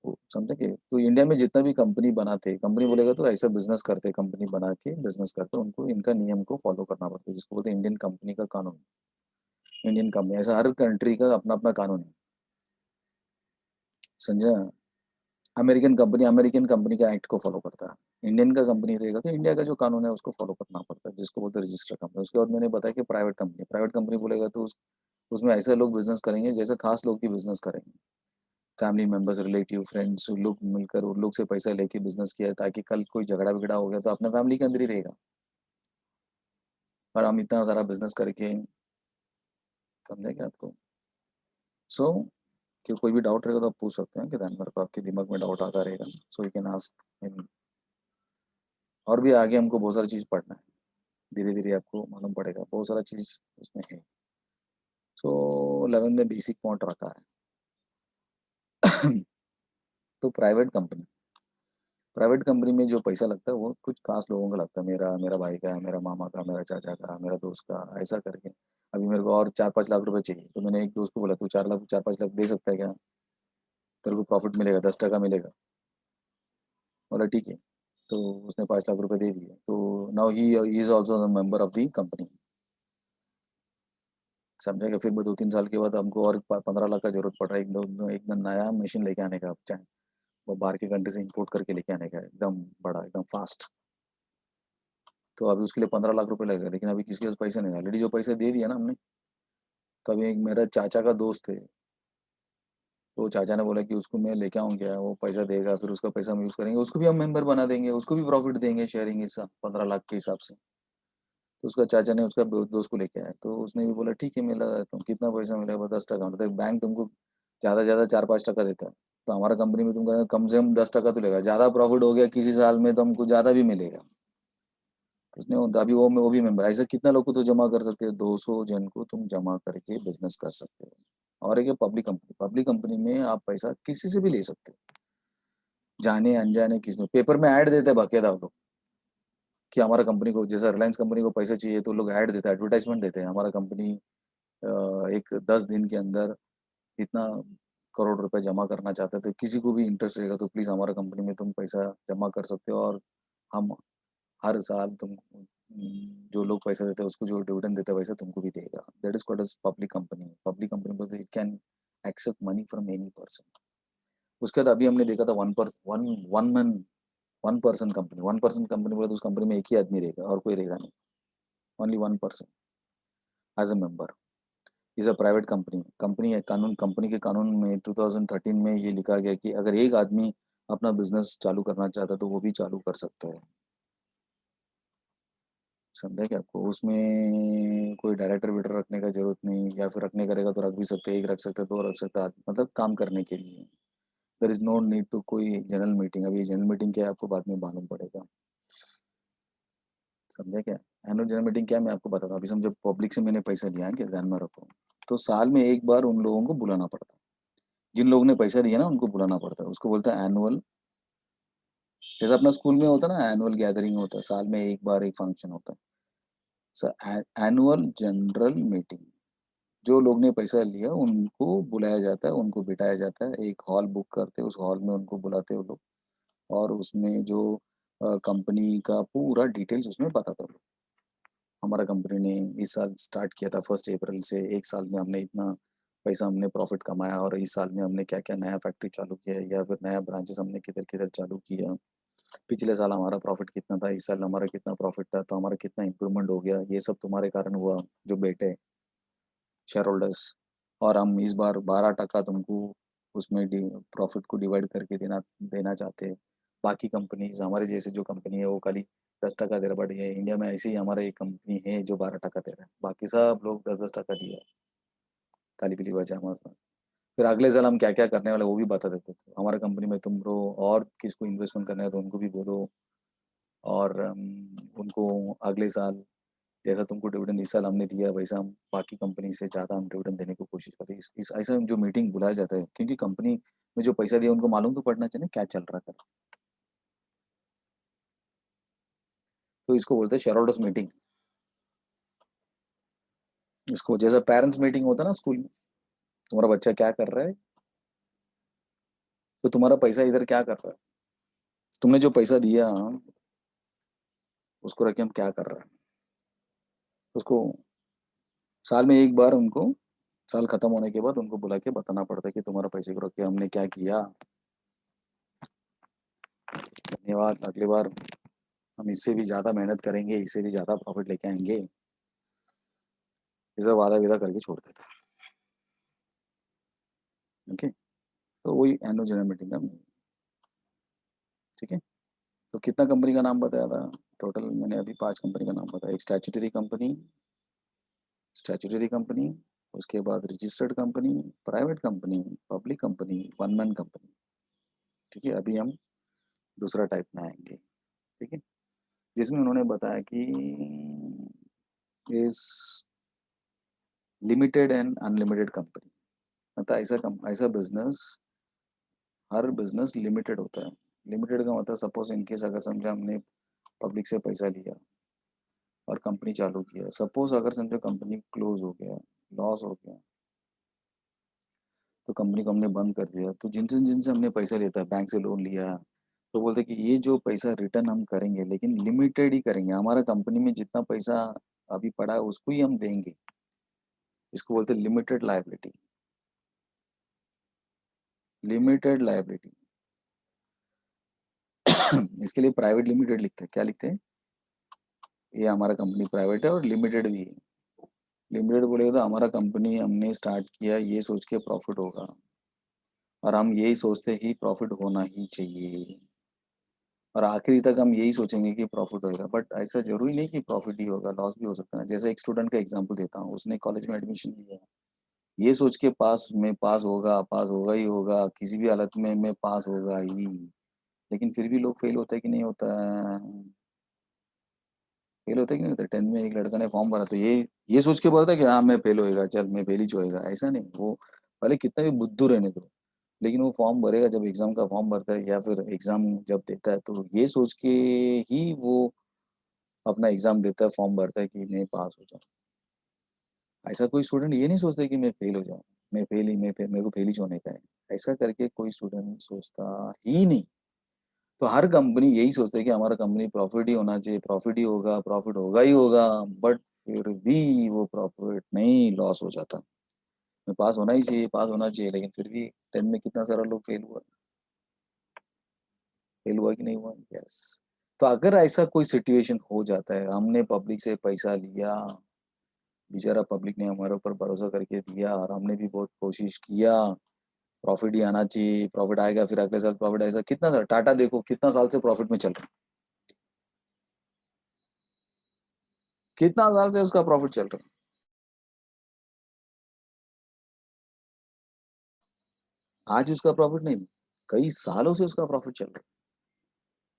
[SPEAKER 1] समझे कि तो इंडिया में जितना भी कंपनी बनाते, कंपनी बोलेगा तो ऐसा बिजनेस करते, कंपनी बना के बिजनेस करते, उनको इनका नियम को फॉलो करना पड़ता है, जिसको बोलते हैं इंडियन कंपनी का कानून। इंडियन कंपनी, ऐसा हर कंट्री का अपना अपना कानून है, समझा। अमेरिकन कंपनी का एक्ट को फॉलो करता है, इंडियन का कंपनी रहेगा तो इंडिया का जो कानून है उसको फॉलो करना पड़ता है, जिसको बोलते हैं रजिस्टर कंपनी। उसके बाद मैंने बताया कि प्राइवेट कंपनी बोलेगा तो उसमें ऐसे लोग बिजनेस करेंगे जैसे खास लोग की बिजनेस करेंगे, फैमिली मेंबर्स, रिलेटिव, फ्रेंड्स लोग मिलकर उन लोग से पैसा लेके बिजनेस किया है, ताकि कल कोई झगड़ा बिगड़ा हो गया तो अपने फैमिली के अंदर ही रहेगा। और हम इतना सारा बिजनेस करके, समझेंगे आपको। सो कि कोई भी डाउट रहेगा तो आप पूछ सकते हैं कि ध्यान मेरे को आपके दिमाग में डाउट आता रहेगा, सो यू कैन आस्क। और भी आगे हमको बहुत सारी चीज़ पढ़ना है, धीरे धीरे आपको मालूम पड़ेगा, बहुत सारा चीज़ उसमें है। सो 11 में बेसिक पॉइंट रखा है। तो प्राइवेट कंपनी में जो पैसा लगता है वो कुछ खास लोगों का लगता है, मेरा मेरा भाई का, मेरा मामा का, मेरा चाचा का, मेरा दोस्त का, ऐसा करके। अभी मेरे को और 4-5 लाख रुपए चाहिए, तो मैंने एक दोस्त को बोला तू 4-5 लाख दे सकता है क्या, तेरे को प्रॉफिट मिलेगा, 10% मिलेगा। बोला ठीक है। तो उसने 5 लाख रुपए दे दिए, तो now he is also member of the company, समझेगा। फिर 2-3 साल के बाद हमको और 15 लाख का जरूरत पड़ रहा है, एकदम नया मशीन लेके आने का, चाहे वो बाहर की कंट्री से इंपोर्ट करके लेके आने का, एकदम बड़ा, एकदम फास्ट। तो अभी उसके लिए 15 लाख रुपए लगेगा, लेकिन अभी किसी के पास पैसे नहीं है, ऑलरेडी जो पैसे दे दिया ना हमने। तो अभी एक मेरा चाचा का दोस्त है, तो चाचा ने बोला कि उसको मैं लेके आऊंगा, वो पैसा देगा, फिर उसका पैसा हम यूज करेंगे, उसको भी हम मेंबर बना देंगे, उसको भी प्रॉफिट देंगे, शेयरिंग हिस्सा 15 लाख के हिसाब से। तो उसका चाचा ने उसका दोस्त को लेके आया, तो उसने भी बोला ठीक है, मिला तुम कितना पैसा मिलेगा, 10%, मतलब बैंक तुमको ज्यादा से ज्यादा 4-5% देता है, तो हमारा कंपनी में तुम करेंगे कम से कम 10% तो लेगा, ज्यादा प्रॉफिट हो गया किसी साल में तो हमको ज्यादा भी मिलेगा। तो उसने अभी वो भी मेंबर, ऐसा कितना लोग को तो जमा कर सकते हैं, 200 जन को तुम जमा करके बिजनेस कर सकते हो। और एक पब्लिक कंपनी में आप पैसा किसी से भी ले सकते हो, जाने अनजाने किसी में, पेपर में ऐड देते हैं बाकायदा वो लोग, कि हमारा कंपनी को, जैसा रिलायंस कंपनी को पैसे चाहिए तो लोग ऐड देते हैं, एडवर्टाइजमेंट देते हैं, हमारा कंपनी एक 10 दिन के अंदर इतना करोड़ रुपए जमा करना चाहते हैं, तो किसी को भी इंटरेस्ट रहेगा तो प्लीज हमारा कंपनी में तुम पैसा जमा कर सकते हो, और हम हर साल तुम जो लोग पैसा देते हैं उसको जो डिविडेंड देता है वैसे तुमको भी देगा। That is called as public company बोलते it can accept money from any person. उसके बाद अभी हमने देखा था वन पर्सन कंपनी बोले तो उस कंपनी में एक ही आदमी रहेगा और कोई रहेगा नहीं, only one person as a member, is a private company. Company के कानून में 2013 में ये लिखा गया कि अगर एक आदमी अपना बिजनेस चालू करना चाहता है तो वो भी चालू कर सकता है, समझा क्या आपको। उसमें कोई डायरेक्टर वेटर रखने का जरूरत नहीं, या फिर रखने करेगा तो रख भी सकते हैं, एक रख सकते हैं, दो रख सकते हैं, मतलब काम करने के लिए। There is no need to कोई जनरल मीटिंग, अभी जनरल मीटिंग क्या है आपको बाद में मालूम पड़ेगा, समझा क्या। एनुअल जनरल मीटिंग क्या है मैं आपको बताता हूँ। अभी समझो पब्लिक से मैंने पैसा लिया है, क्या ध्यान में रखो, तो साल में एक बार उन लोगों को बुलाना पड़ता है, जिन लोगों ने पैसा दिया ना उनको बुलाना पड़ता है, उसको बोलता है एनुअल। जैसे अपना स्कूल में होता है ना, एनुअल गैदरिंग होता है, साल में एक बार एक फंक्शन होता है, सर एनुअल जनरल मीटिंग। जो लोग ने पैसा लिया उनको बुलाया जाता है, उनको बिठाया जाता है, एक हॉल बुक करते हैं, उस हॉल में उनको बुलाते हैं वो लोग, और उसमें जो कंपनी का पूरा डिटेल्स उसमें बताता है। हमारा कंपनी ने इस साल स्टार्ट किया था 1 अप्रैल से, एक साल में हमने इतना पैसा हमने प्रॉफिट कमाया, और इस साल में हमने क्या क्या नया फैक्ट्री चालू किया, या फिर नया ब्रांचेस हमने किधर किधर चालू किया, पिछले साल हमारा प्रॉफिट कितना था, इस साल हमारा कितना प्रॉफिट था, तो हमारा कितना इंप्रूवमेंट हो गया, ये सब तुम्हारे कारण हुआ जो बेटे शेयर होल्डर्स। और हम इस बार 12% तुमको उसमें प्रॉफिट को डिवाइड करके देना देना चाहते हैं। बाकी कंपनीज हमारे जैसे जो कंपनी है वो खाली 10% दे रहा, बट ये इंडिया में ऐसी ही हमारा एक कंपनी है जो 12% दे रहा है, बाकी सब लोग 10-10% दिया है, ताली पीली वजह हमारे। फिर अगले साल हम क्या क्या करने वाले वो भी बता देते थे, हमारा कंपनी में तुम लो और किसको इन्वेस्टमेंट करना है तो उनको भी बोलो, और उनको अगले साल जैसा तुमको डिविडेंड इस साल हमने दिया वैसा हम बाकी कंपनी से ज़्यादा हम डिविडेंड देने की कोशिश करें। इस ऐसा जो मीटिंग बुलाया जाता है, क्योंकि कंपनी में जो पैसा दिया उनको मालूम तो पड़ना चाहिए ना क्या चल रहा है। तो इसको बोलते हैं शेयर होल्डर्स मीटिंग। इसको जैसा पेरेंट्स मीटिंग होता है ना स्कूल में, तुम्हारा बच्चा क्या कर रहा है, तो तुम्हारा पैसा इधर क्या कर रहा है? तुमने जो पैसा दिया उसको रख के हम क्या कर रहे हैं? उसको साल में एक बार उनको, साल खत्म होने के बाद उनको बुला के बताना पड़ता है कि तुम्हारा पैसे को रख के हमने क्या किया, धन्यवाद, अगली बार हम इससे भी ज्यादा मेहनत करेंगे, इससे भी ज्यादा प्रॉफिट लेके आएंगे। इसे वादा विदा करके छोड़ देता है। ओके, तो वही एनुअल जनरल मीटिंग का meaning। ठीक है, तो कितना कंपनी का नाम बताया था टोटल? मैंने अभी 5 कंपनी का नाम बताया। एक स्टैट्यूटरी कंपनी, उसके बाद registered company, private company, public company, one man company. ठीक है, अभी हम दूसरा टाइप में आएंगे। ठीक है, जिसमें उन्होंने बताया कि is limited and unlimited company. मतलब ऐसा बिजनेस, हर बिजनेस लिमिटेड होता है। लिमिटेड का मतलब सपोज इनकेस अगर समझा हमने पब्लिक से पैसा लिया और कंपनी चालू किया, सपोज अगर समझो कंपनी क्लोज हो गया, लॉस हो गया, तो कंपनी को हमने बंद कर दिया, तो जिनसे जिनसे हमने पैसा लेता है, बैंक से लोन लिया, तो बोलते कि ये जो पैसा रिटर्न हम करेंगे लेकिन लिमिटेड ही करेंगे, हमारा कंपनी में जितना पैसा अभी पड़ा है उसको ही हम देंगे। इसको बोलते हैं लिमिटेड लायबिलिटी। लिमिटेड लायबिलिटी इसके लिए प्राइवेट लिमिटेड लिखते हैं। क्या लिखते हैं? ये हमारा कंपनी प्राइवेट है और लिमिटेड भी है। लिमिटेड बोलेगा तो हमारा कंपनी हमने स्टार्ट किया ये सोच के प्रॉफिट होगा, और हम यही सोचते हैं कि प्रॉफिट होना ही चाहिए, और आखिरी तक हम यही सोचेंगे कि प्रॉफिट होएगा। बट ऐसा जरूरी नहीं कि प्रॉफिट ही होगा, लॉस भी हो सकता है। जैसे एक स्टूडेंट का एग्जांपल देता हूँ, उसने कॉलेज में एडमिशन लिया, ये सोच के पास होगा ही होगा, किसी भी हालत में मैं पास होगा ही, लेकिन फिर भी लोग फेल होता है कि नहीं होता है? फेल होता है कि नहीं होता? 10th में एक लड़का ने फॉर्म भरा, तो ये सोच के भरा था कि हाँ मैं फेल होएगा, चल मैं फेल ही होएगा। ऐसा नहीं, वो भले कितना भी बुद्धू रहने दो, लेकिन वो फॉर्म भरेगा, जब एग्जाम का फॉर्म भरता है या फिर एग्जाम जब देता है, तो ये सोच के ही वो अपना एग्जाम देता है, फॉर्म भरता है कि मैं पास हो जाऊँ। ऐसा कोई स्टूडेंट ये नहीं सोचता कि मैं फेल हो जाऊँ, मेरे को फेल ही होने का है। ऐसा करके कोई स्टूडेंट सोचता ही नहीं। तो हर कंपनी यही सोचती है कि हमारा कंपनी प्रॉफिट ही होना चाहिए, प्रॉफिट होगा ही होगा। बट फिर भी वो प्रॉफिट नहीं, लॉस हो जाता। मैं पास होना चाहिए, लेकिन फिर भी 10 में कितना सारा लोग फेल हुआ कि नहीं हुआ? यस। तो अगर ऐसा कोई सिचुएशन हो जाता है, हमने पब्लिक से पैसा लिया, बेचारा पब्लिक ने हमारे ऊपर भरोसा करके दिया, और हमने भी बहुत कोशिश किया, प्रॉफिट ही आना चाहिए, प्रॉफिट आएगा फिर अगले साल प्रॉफिट। ऐसा कितना साल, टाटा देखो कितना साल से प्रॉफिट में चल रहा है, कितना साल से उसका प्रॉफिट चल रहा है। आज उसका प्रॉफिट नहीं, कई सालों से उसका प्रॉफिट चल रहा है।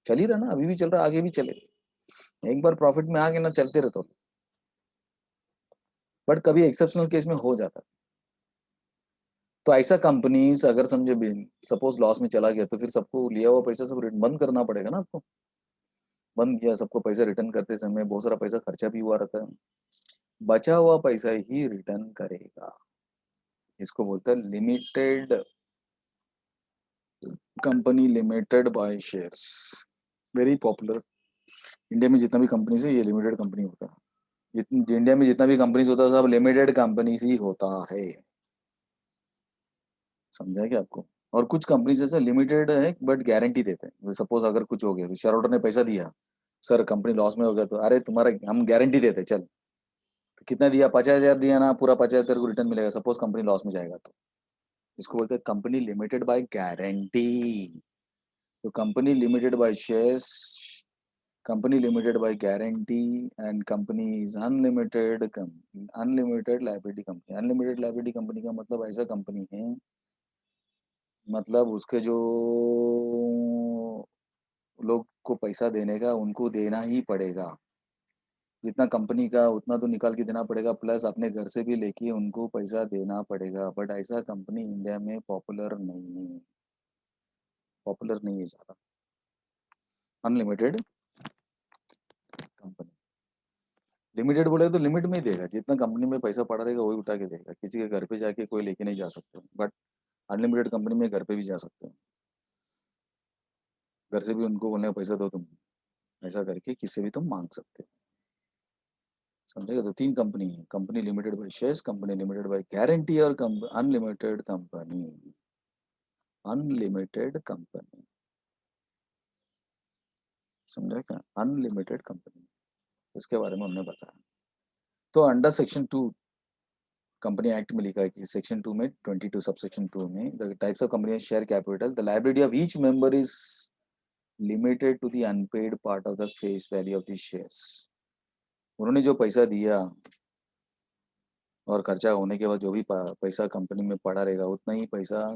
[SPEAKER 1] चल ही रहा ना, अभी भी चल रहा, आगे भी चलेगा। एक बार प्रॉफिट में आ गए ना, चलते रहते हो। बट कभी एक्सेप्शनल केस में हो जाता है। तो ऐसा कंपनीज अगर समझे भी सपोज लॉस में चला गया, तो फिर सबको लिया हुआ पैसा सब बंद करना पड़ेगा ना आपको। बंद किया, सबको पैसा रिटर्न करते समय बहुत सारा पैसा खर्चा भी हुआ रहता है, बचा हुआ पैसा ही रिटर्न करेगा। इसको बोलते हैं limited company, limited by shares. Very popular. India में जितना भी कंपनीज है, ये लिमिटेड कंपनी होता है। इंडिया में जितना भी कंपनीज होता है, सब लिमिटेड कंपनीज ही होता है। समझा क्या आपको? और कुछ कंपनीज ऐसे लिमिटेड है बट गारंटी देते हैं। सपोज अगर कुछ हो गया, शेयर होल्डर ने पैसा दिया, सर कंपनी लॉस में हो गया, तो अरे तुम्हारा हम गारंटी देते हैं, चल। तो कितना दिया? 50,000 दिया ना, पूरा 50,000 को रिटर्न मिलेगा, सपोज कंपनी लॉस में जाएगा तो। इसको बोलते हैं कंपनी लिमिटेड बाय गारंटी। तो company limited by shares, company limited by guarantee, and company is unlimited, unlimited liability company. Unlimited liability company का मतलब ऐसा कंपनी है, मतलब उसके जो लोग को पैसा देने का, उनको देना ही पड़ेगा। जितना कंपनी का उतना तो निकाल के देना पड़ेगा, प्लस अपने घर से भी लेके उनको पैसा देना पड़ेगा। बट ऐसा कंपनी इंडिया में पॉपुलर नहीं है ज्यादा। Unlimited company. लिमिटेड बोले तो लिमिट में ही देगा, जितना कंपनी में पैसा पड़ा रहेगा वही उठा के देगा, किसी के घर पे जाके कोई लेके नहीं जा सकते। बट अनलिमिटेड कंपनी में घर पे भी जा सकते हैं। घर से भी उनको बोलने का पैसा दो तुम, ऐसा करके किसी भी तुम मांग सकते हो। समझेगा? तो 3 कंपनी है, company limited by shares, company limited by guarantee और अनलिमिटेड कंपनी। अनलिमिटेड कंपनी, समझा क्या? अनलिमिटेड कंपनी, इसके बारे में हमने बताया। तो अंडर सेक्शन 2 कंपनी एक्ट में लिखा है कि सेक्शन 2 में 22 सब सेक्शन 2 में the types of company share capital, the liability of each member is limited to the unpaid part of the face value of the shares. उन्होंने जो पैसा दिया और खर्चा होने के बाद जो भी पैसा कंपनी में पड़ा रहेगा उतना ही पैसा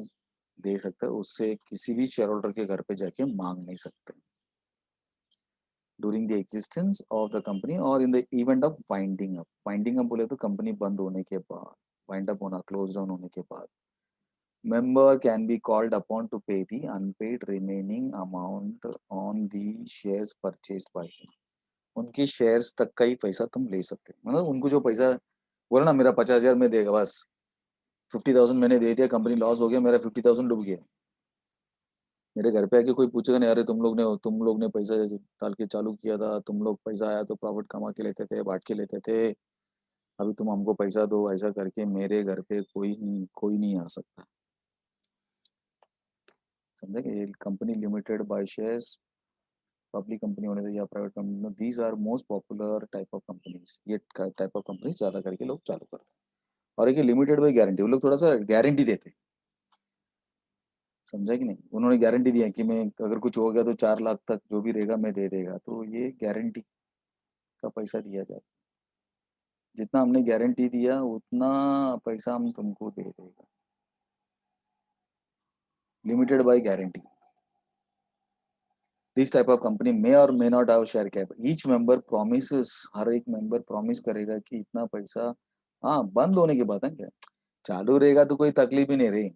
[SPEAKER 1] दे सकते हैं, उससे किसी भी शेयर होल्डर के घर पे जाके मांग नहीं सकते during the existence of the company और in the event of winding up. Winding up बोले तो कंपनी बंद होने के बाद, वाइंड अप होना, क्लोज डाउन होने के बाद, member can be called upon to pay the unpaid remaining amount on the shares purchased by him। उनके शेयर्स तक का ही पैसा तुम ले सकते हो, मतलब उनको जो पैसा बोला ना, मेरा 50,000 में देगा, बस 50,000 मैंने दे दिया, कंपनी लॉस हो गया, मेरा 50,000 डूब गया, मेरे घर पे आके कोई पूछेगा नहीं, अरे तुम लोग ने पैसा डाल के चालू किया था, तुम लोग पैसा आया तो प्रॉफिट कमा के लेते थे, बांट के लेते थे, अभी तुम हमको पैसा दो, ऐसा करके मेरे घर पे कोई नहीं आ सकता। समझे? ये company limited by shares, public company होने से या private company, these are most popular type of companies. ये टाइप ऑफ कंपनीज ज्यादा करके लोग चालू करते हैं। और एक लिमिटेड बाय गारंटी, वो लोग थोड़ा सा गारंटी देते हैं। समझा कि नहीं? उन्होंने गारंटी दिया कि मैं अगर कुछ हो गया तो 4 लाख तक जो भी रहेगा मैं दे देगा, तो ये गारंटी का पैसा दिया जाता है। जितना हमने गारंटी दिया उतना पैसा हम तुमको दे देगा। Limited by guarantee. This type of company may or may not have share cap, each member promises, हर एक मेंबर प्रॉमिस करेगा कि इतना पैसा, हाँ बंद होने के बाद है क्या, चालू रहेगा तो कोई तकलीफ ही नहीं रही,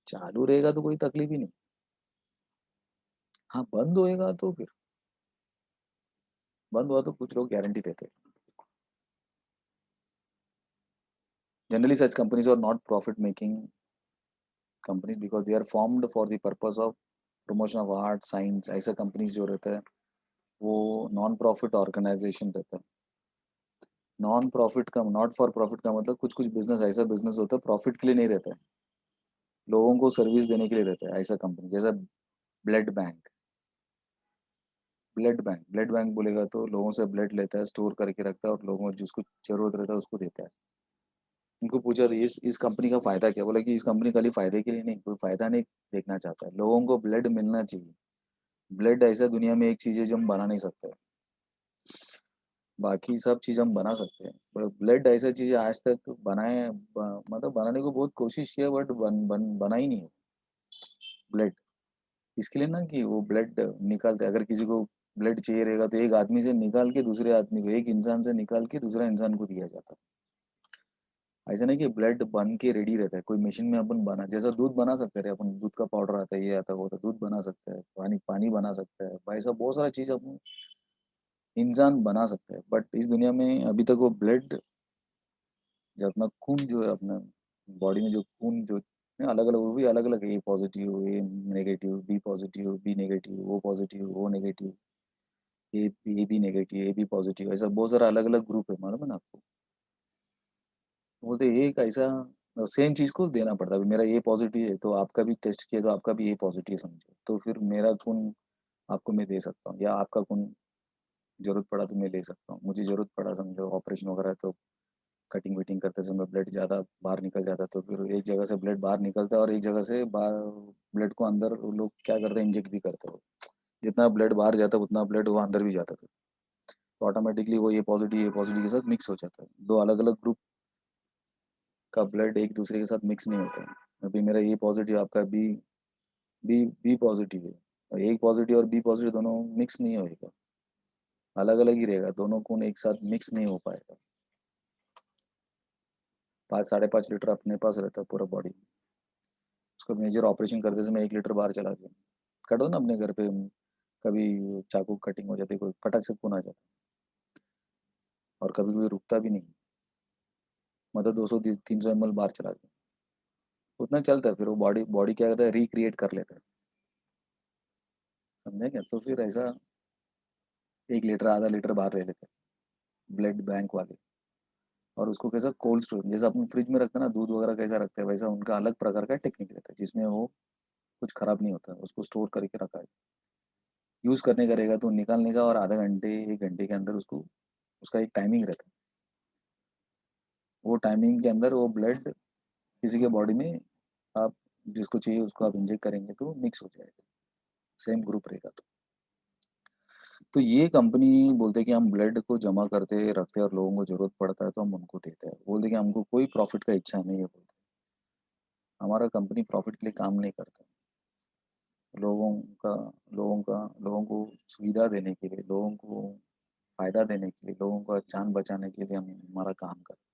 [SPEAKER 1] चालू रहेगा तो कोई तकलीफ ही नहीं, हाँ बंद होएगा तो फिर, बंद हुआ तो कुछ लोग गारंटी देते हैं। Generally such companies are not profit making companies because they are formed for the purpose of promotion of art science. ऐसा कंपनीज जो रहता है वो नॉन प्रॉफिट ऑर्गेनाइजेशन रहता है। नॉन प्रॉफिट का, नॉट फॉर प्रॉफिट का मतलब कुछ कुछ बिजनेस ऐसा बिजनेस होता है प्रॉफिट के लिए नहीं रहता है, लोगों को सर्विस देने के लिए रहता है। ऐसा कंपनी जैसा ब्लड बैंक, ब्लड बैंक बोलेगा तो लोगों से ब्लड लेता है, स्टोर करके रखता है और लोगों को जिसको जरूरत रहता है उसको देता है। उनको पूछा था इस कंपनी का फायदा क्या, बोला कि इस कंपनी खाली फायदे के लिए नहीं, कोई फायदा नहीं देखना चाहता है, लोगों को ब्लड मिलना चाहिए। ब्लड ऐसा दुनिया में एक चीज है जो हम बना नहीं सकते, बाकी सब चीज हम बना सकते हैं, पर ब्लड ऐसा चीज है आज तक मतलब बनाने को बहुत कोशिश किया बट बना ही नहीं है ब्लड। इसके लिए ना कि वो ब्लड निकालते, अगर किसी को ब्लड चाहिए रहेगा तो एक आदमी से निकाल के दूसरे आदमी को, एक इंसान से निकाल के दूसरा इंसान को दिया जाता है। ऐसा नहीं कि ब्लड बन के रेडी रहता है, कोई मशीन में अपन बना, जैसा दूध बना सकते हैं अपन, दूध का पाउडर आता है, ये आता है वो आता है, दूध बना सकता है, पानी पानी बना सकता है, ऐसा बहुत सारा चीज अपन इंसान बना सकता है, बट इस दुनिया में अभी तक वो ब्लड, जो अपना खून जो है अपना बॉडी में जो खून जो अलग अलग, वो भी अलग अलग है, A positive, A negative, B positive, B negative, O positive, O negative, A B negative, A B positive, ऐसा बहुत सारा अलग अलग ग्रुप है, मालूम है ना आपको? बोलते हैं एक ऐसा सेम चीज को देना पड़ता है। अभी मेरा ए पॉजिटिव है तो आपका भी टेस्ट किया तो आपका भी ए पॉजिटिव समझो, तो फिर मेरा खून आपको मैं दे सकता हूँ, या आपका खून जरूरत पड़ा तो मैं ले सकता हूँ, मुझे जरूरत पड़ा समझो ऑपरेशन वगैरह तो कटिंग विटिंग करते समय ब्लड ज़्यादा बाहर निकल जाता है तो फिर एक जगह से ब्लड बाहर निकलता है और एक जगह से बाहर ब्लड को अंदर वो लोग क्या करते हैं, इंजेक्ट भी करते हो, जितना ब्लड बाहर जाता है उतना ब्लड वो अंदर भी जाता है, तो ऑटोमेटिकली वो ये पॉजिटिव के साथ मिक्स हो जाता है, दो अलग अलग ग्रुप का ब्लड एक दूसरे के साथ मिक्स नहीं होता है। अभी मेरा ए पॉजिटिव, आपका बी बी बी पॉजिटिव है, और ए पॉजिटिव और बी पॉजिटिव दोनों मिक्स नहीं होएगा, अलग अलग ही रहेगा, दोनों खून एक साथ मिक्स नहीं हो पाएगा। 5 साढ़े 5 लीटर अपने पास रहता है पूरा बॉडी में, उसको मेजर ऑपरेशन करते समय 1 लीटर बाहर चला गया, कट दो ना अपने घर पे, कभी चाकू कटिंग हो जाती है, कोई फटक से खून आ जाता है, और कभी कभी रुकता भी नहीं, मतलब 200 300 ml बाहर चला गया, उतना चलता है, फिर वो बॉडी बॉडी क्या करता है, रिक्रिएट कर लेता है, समझे क्या? तो फिर ऐसा 1 लीटर आधा लीटर बाहर ले लेते ब्लड बैंक वाले, और उसको कैसा कोल्ड स्टोर, जैसे अपन फ्रिज में रखते हैं ना दूध वगैरह कैसा रखते हैं, वैसा उनका अलग प्रकार का टेक्निक रहता है जिसमें वो कुछ खराब नहीं होता, उसको स्टोर करके रखा है। यूज करने का रहेगा तो निकालने का, और आधा घंटे 1 घंटे के अंदर उसको, उसका एक टाइमिंग रहता है, वो टाइमिंग के अंदर वो ब्लड किसी के बॉडी में, आप जिसको चाहिए उसको आप इंजेक्ट करेंगे तो मिक्स हो जाएगा, सेम ग्रुप रहेगा। तो ये कंपनी बोलते हैं कि हम ब्लड को जमा करते रखते हैं और लोगों को जरूरत पड़ता है तो हम उनको देते हैं, बोलते कि हमको कोई प्रॉफिट का इच्छा नहीं है, बोलते हमारा कंपनी प्रॉफिट के लिए काम नहीं करता, लोगों का लोगों को सुविधा देने के लिए, लोगों को फायदा देने के लिए, लोगों का जान बचाने के लिए हम हमारा काम करते हैं।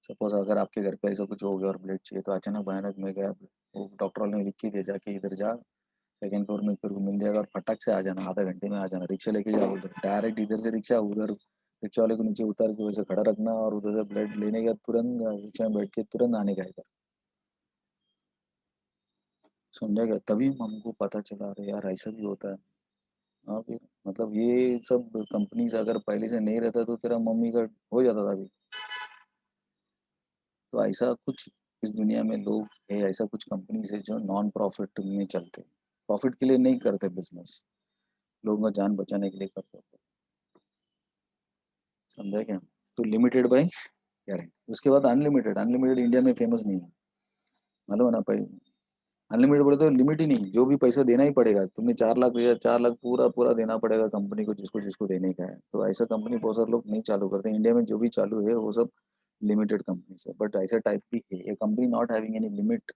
[SPEAKER 1] सपोज अगर आपके घर पे ऐसा कुछ हो गया और ब्लड चाहिए, तो अचानक भयानक में गया, वो डॉक्टर ने लिख के दिया जाके इधर जा, सेकंड फ्लोर में तेरे को मिल जाएगा, और फटक से आ जाना, आधा घंटे में आ जाना, रिक्शा लेके जाओ उधर डायरेक्ट, इधर से रिक्शा उधर, रिक्शा वाले को नीचे उतार के वैसे खड़ा रखना, और उधर से ब्लड लेने का तुरंत रिक्शा में बैठ के तुरंत आने का इधर, समझा गया? तभी हमको पता चला, अरे यार ऐसा भी होता है। हाँ फिर, मतलब ये सब कंपनीज अगर पहले से नहीं रहता तो तेरा मम्मी का हो जाता था अभी। तो ऐसा कुछ इस दुनिया में लोग है, ऐसा कुछ कंपनीज है जो नॉन प्रॉफिट में चलते, प्रॉफिट के लिए नहीं करते बिजनेस, लोगों का जान बचाने के लिए करते, समझा क्या? तो लिमिटेड बाय गारंटी, उसके बाद अनलिमिटेड, अनलिमिटेड इंडिया में फेमस नहीं है, मालूम है ना भाई? अनलिमिटेड बोले तो लिमिट ही नहीं, जो भी पैसा देना ही पड़ेगा, तुमने 4 लाख भेजा, 4 लाख पूरा पूरा देना पड़ेगा कंपनी को, जिसको जिसको देने का है। तो ऐसा कंपनी बहुत सारे लोग नहीं चालू करते इंडिया में, जो भी चालू है वो सब लिमिटेड कंपनी है, बट ऐसा टाइप भी है, a company not having any limit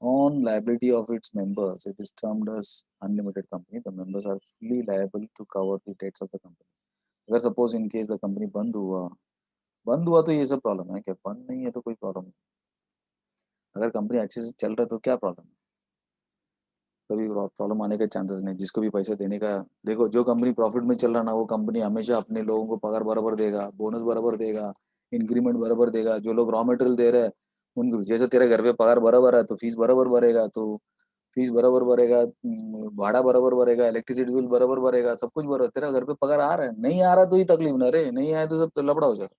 [SPEAKER 1] on liability of its members, it is termed as unlimited company. The members are fully liable to cover the debts of the company. अगर suppose in case the company बंद हुआ तो ये सब problem है क्या? बंद नहीं है तो कोई प्रॉब्लम नहीं, अगर कंपनी अच्छे से चल रहा है तो क्या प्रॉब्लम है? कभी प्रॉब्लम आने के चांसेस नहीं, जिसको भी पैसे देने का। देखो, जो कंपनी प्रॉफिट में चल रहा ना, वो कंपनी हमेशा अपने लोगों को पगार बराबर देगा, बोनस बराबर देगा, इंक्रीमेंट बराबर देगा। जो लोग रॉ मटेरियल दे रहे हैं उनको भी, जैसे तेरे घर पे पगार बराबर है तो फीस बराबर भरेगा, तो फीस बराबर भरेगा, भाड़ा बराबर भरेगा, इलेक्ट्रिसिटी बिल बराबर भरेगा, सब कुछ बराबर। तेरा घर पे पगार आ रहा है, नहीं आ रहा तो ही तकलीफ ना रे, नहीं आया तो सब तो लफड़ा हो जाएगा।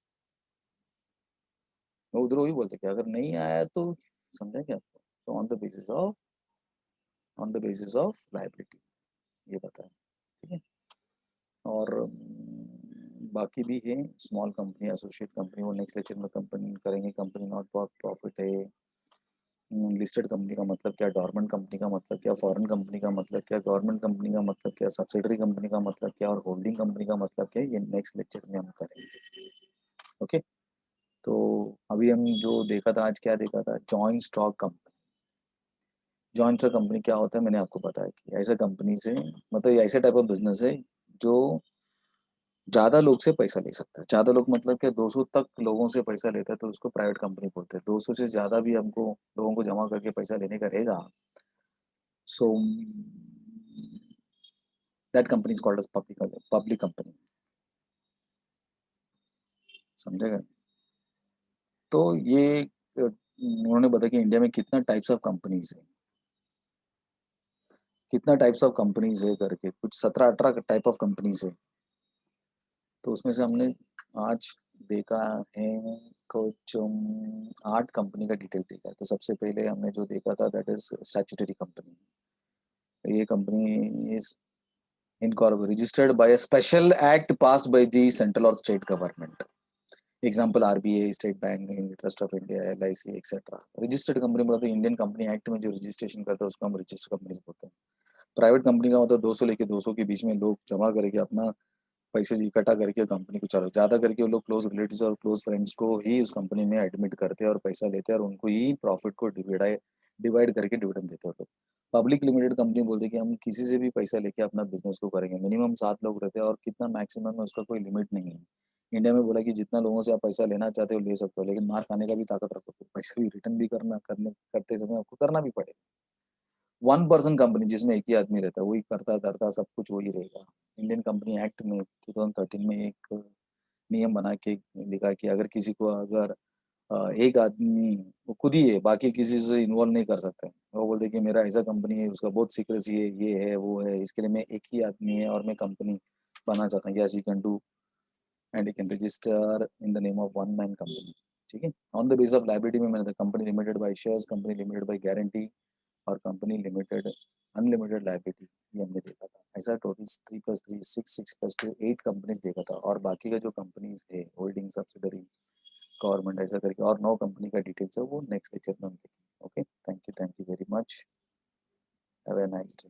[SPEAKER 1] वो उधर वही बोलते कि अगर नहीं आया तो, समझा क्या? तो on the basis of liability, ये बताया, ठीक है? और बाकी भी है स्मॉल कंपनी, एसोसिएट कंपनी, वो नेक्स्ट लेक्चर में कंपनी करेंगे। कंपनी नॉट फॉर प्रॉफिट है, लिस्टेड कंपनी का मतलब क्या, डोरमेंट कंपनी का मतलब क्या, फॉरेन कंपनी का मतलब क्या, गवर्नमेंट कंपनी का मतलब क्या, सब्सिडरी कंपनी का मतलब क्या, और होल्डिंग कंपनी का मतलब क्या, ये नेक्स्ट लेक्चर में हम करेंगे। ओके, तो अभी हम जो देखा था, आज क्या देखा था, joint stock company. Joint stock company क्या होता है, मैंने आपको बताया कि ऐसे कंपनी से, मतलब ये ऐसे टाइप ऑफ बिजनेस है जो ज्यादा लोग से पैसा ले सकता है। ज्यादा लोग मतलब क्या, 200 तक लोगों से पैसा लेता है तो उसको प्राइवेट कंपनी बोलते हैं। 200 से ज्यादा भी हमको लोगों को जमा करके पैसा लेने का रहेगा, so that company is called as public company, समझेगा? तो ये उन्होंने बताया कि इंडिया में कितना टाइप्स ऑफ कंपनीज है, कितना टाइप्स ऑफ कंपनीज है करके, कुछ 17-18 टाइप ऑफ कंपनीज है। तो उसमें से हमने आज देखा है कुछ 8 कंपनी का डिटेल देखा है। तो सबसे पहले हमने जो देखा था, दैट इज स्टैट्यूटरी कंपनी। ये company is incorporated, registered by a special act passed by the central or state government. Example RBI, state bank, trust of India, LIC etcetera. Registered company मतलब इंडियन कंपनी एक्ट में जो registration करता है उसको हम registered company बोलते हैं। Private company का मतलब 200 लेके 200 के बीच में लोग जमा करके अपना पैसे इकट्ठा करके कंपनी को चलो, ज्यादा करके वो लोग क्लोज रिलेटिव्स और क्लोज फ्रेंड्स को ही उस कंपनी में एडमिट करते हैं और पैसा लेते हैं, और उनको ही प्रॉफिट को डिवाइड डिवाइड करके डिविडेंड देते हैं लोग। पब्लिक लिमिटेड कंपनी बोलते हैं कि हम किसी से भी पैसा लेके अपना बिजनेस को करेंगे, मिनिमम 7 लोग रहते हैं, और कितना मैक्सिमम है उसका कोई लिमिट नहीं है। इंडिया में बोला कि जितना लोगों से आप पैसा लेना चाहते हो ले सकते हो, लेकिन मार खाने का भी ताकत रखो, तो पैसा भी रिटर्न भी करते समय आपको करना भी पड़ेगा। 1 पर्सन कंपनी जिसमें एक ही आदमी रहता है, वही करता धरता सब कुछ वही रहेगा। इंडियन कंपनी एक्ट में 2013 में एक नियम बना के लिखा कि अगर किसी को अगर एक आदमी वो खुद ही है, बाकी किसी से इन्वॉल्व नहीं कर सकते। वो बोलते कि मेरा ऐसा कंपनी है, उसका बहुत सीक्रेसी है, ये है वो है, इसके लिए मैं एक ही आदमी है और मैं कंपनी बनाना चाहता हूँ। Yes you can do and you can register in the name of one man company. ठीक है, on the base of liability में मैंने company limited by shares, company limited by guarantee और कंपनी लिमिटेड अनलिमिटेड लाइबिलिटी, ये हमने देखा था। ऐसा टोटल 3+3 6 + 2 8 कंपनीज देखा था। और बाकी का जो कंपनीज है होल्डिंग सब्सिडरी गवर्नमेंट ऐसा करके और 9 कंपनी का डिटेल्स है, वो नेक्स्ट लेक्चर में हम देखेंगे। Okay, thank you very much, have a nice day.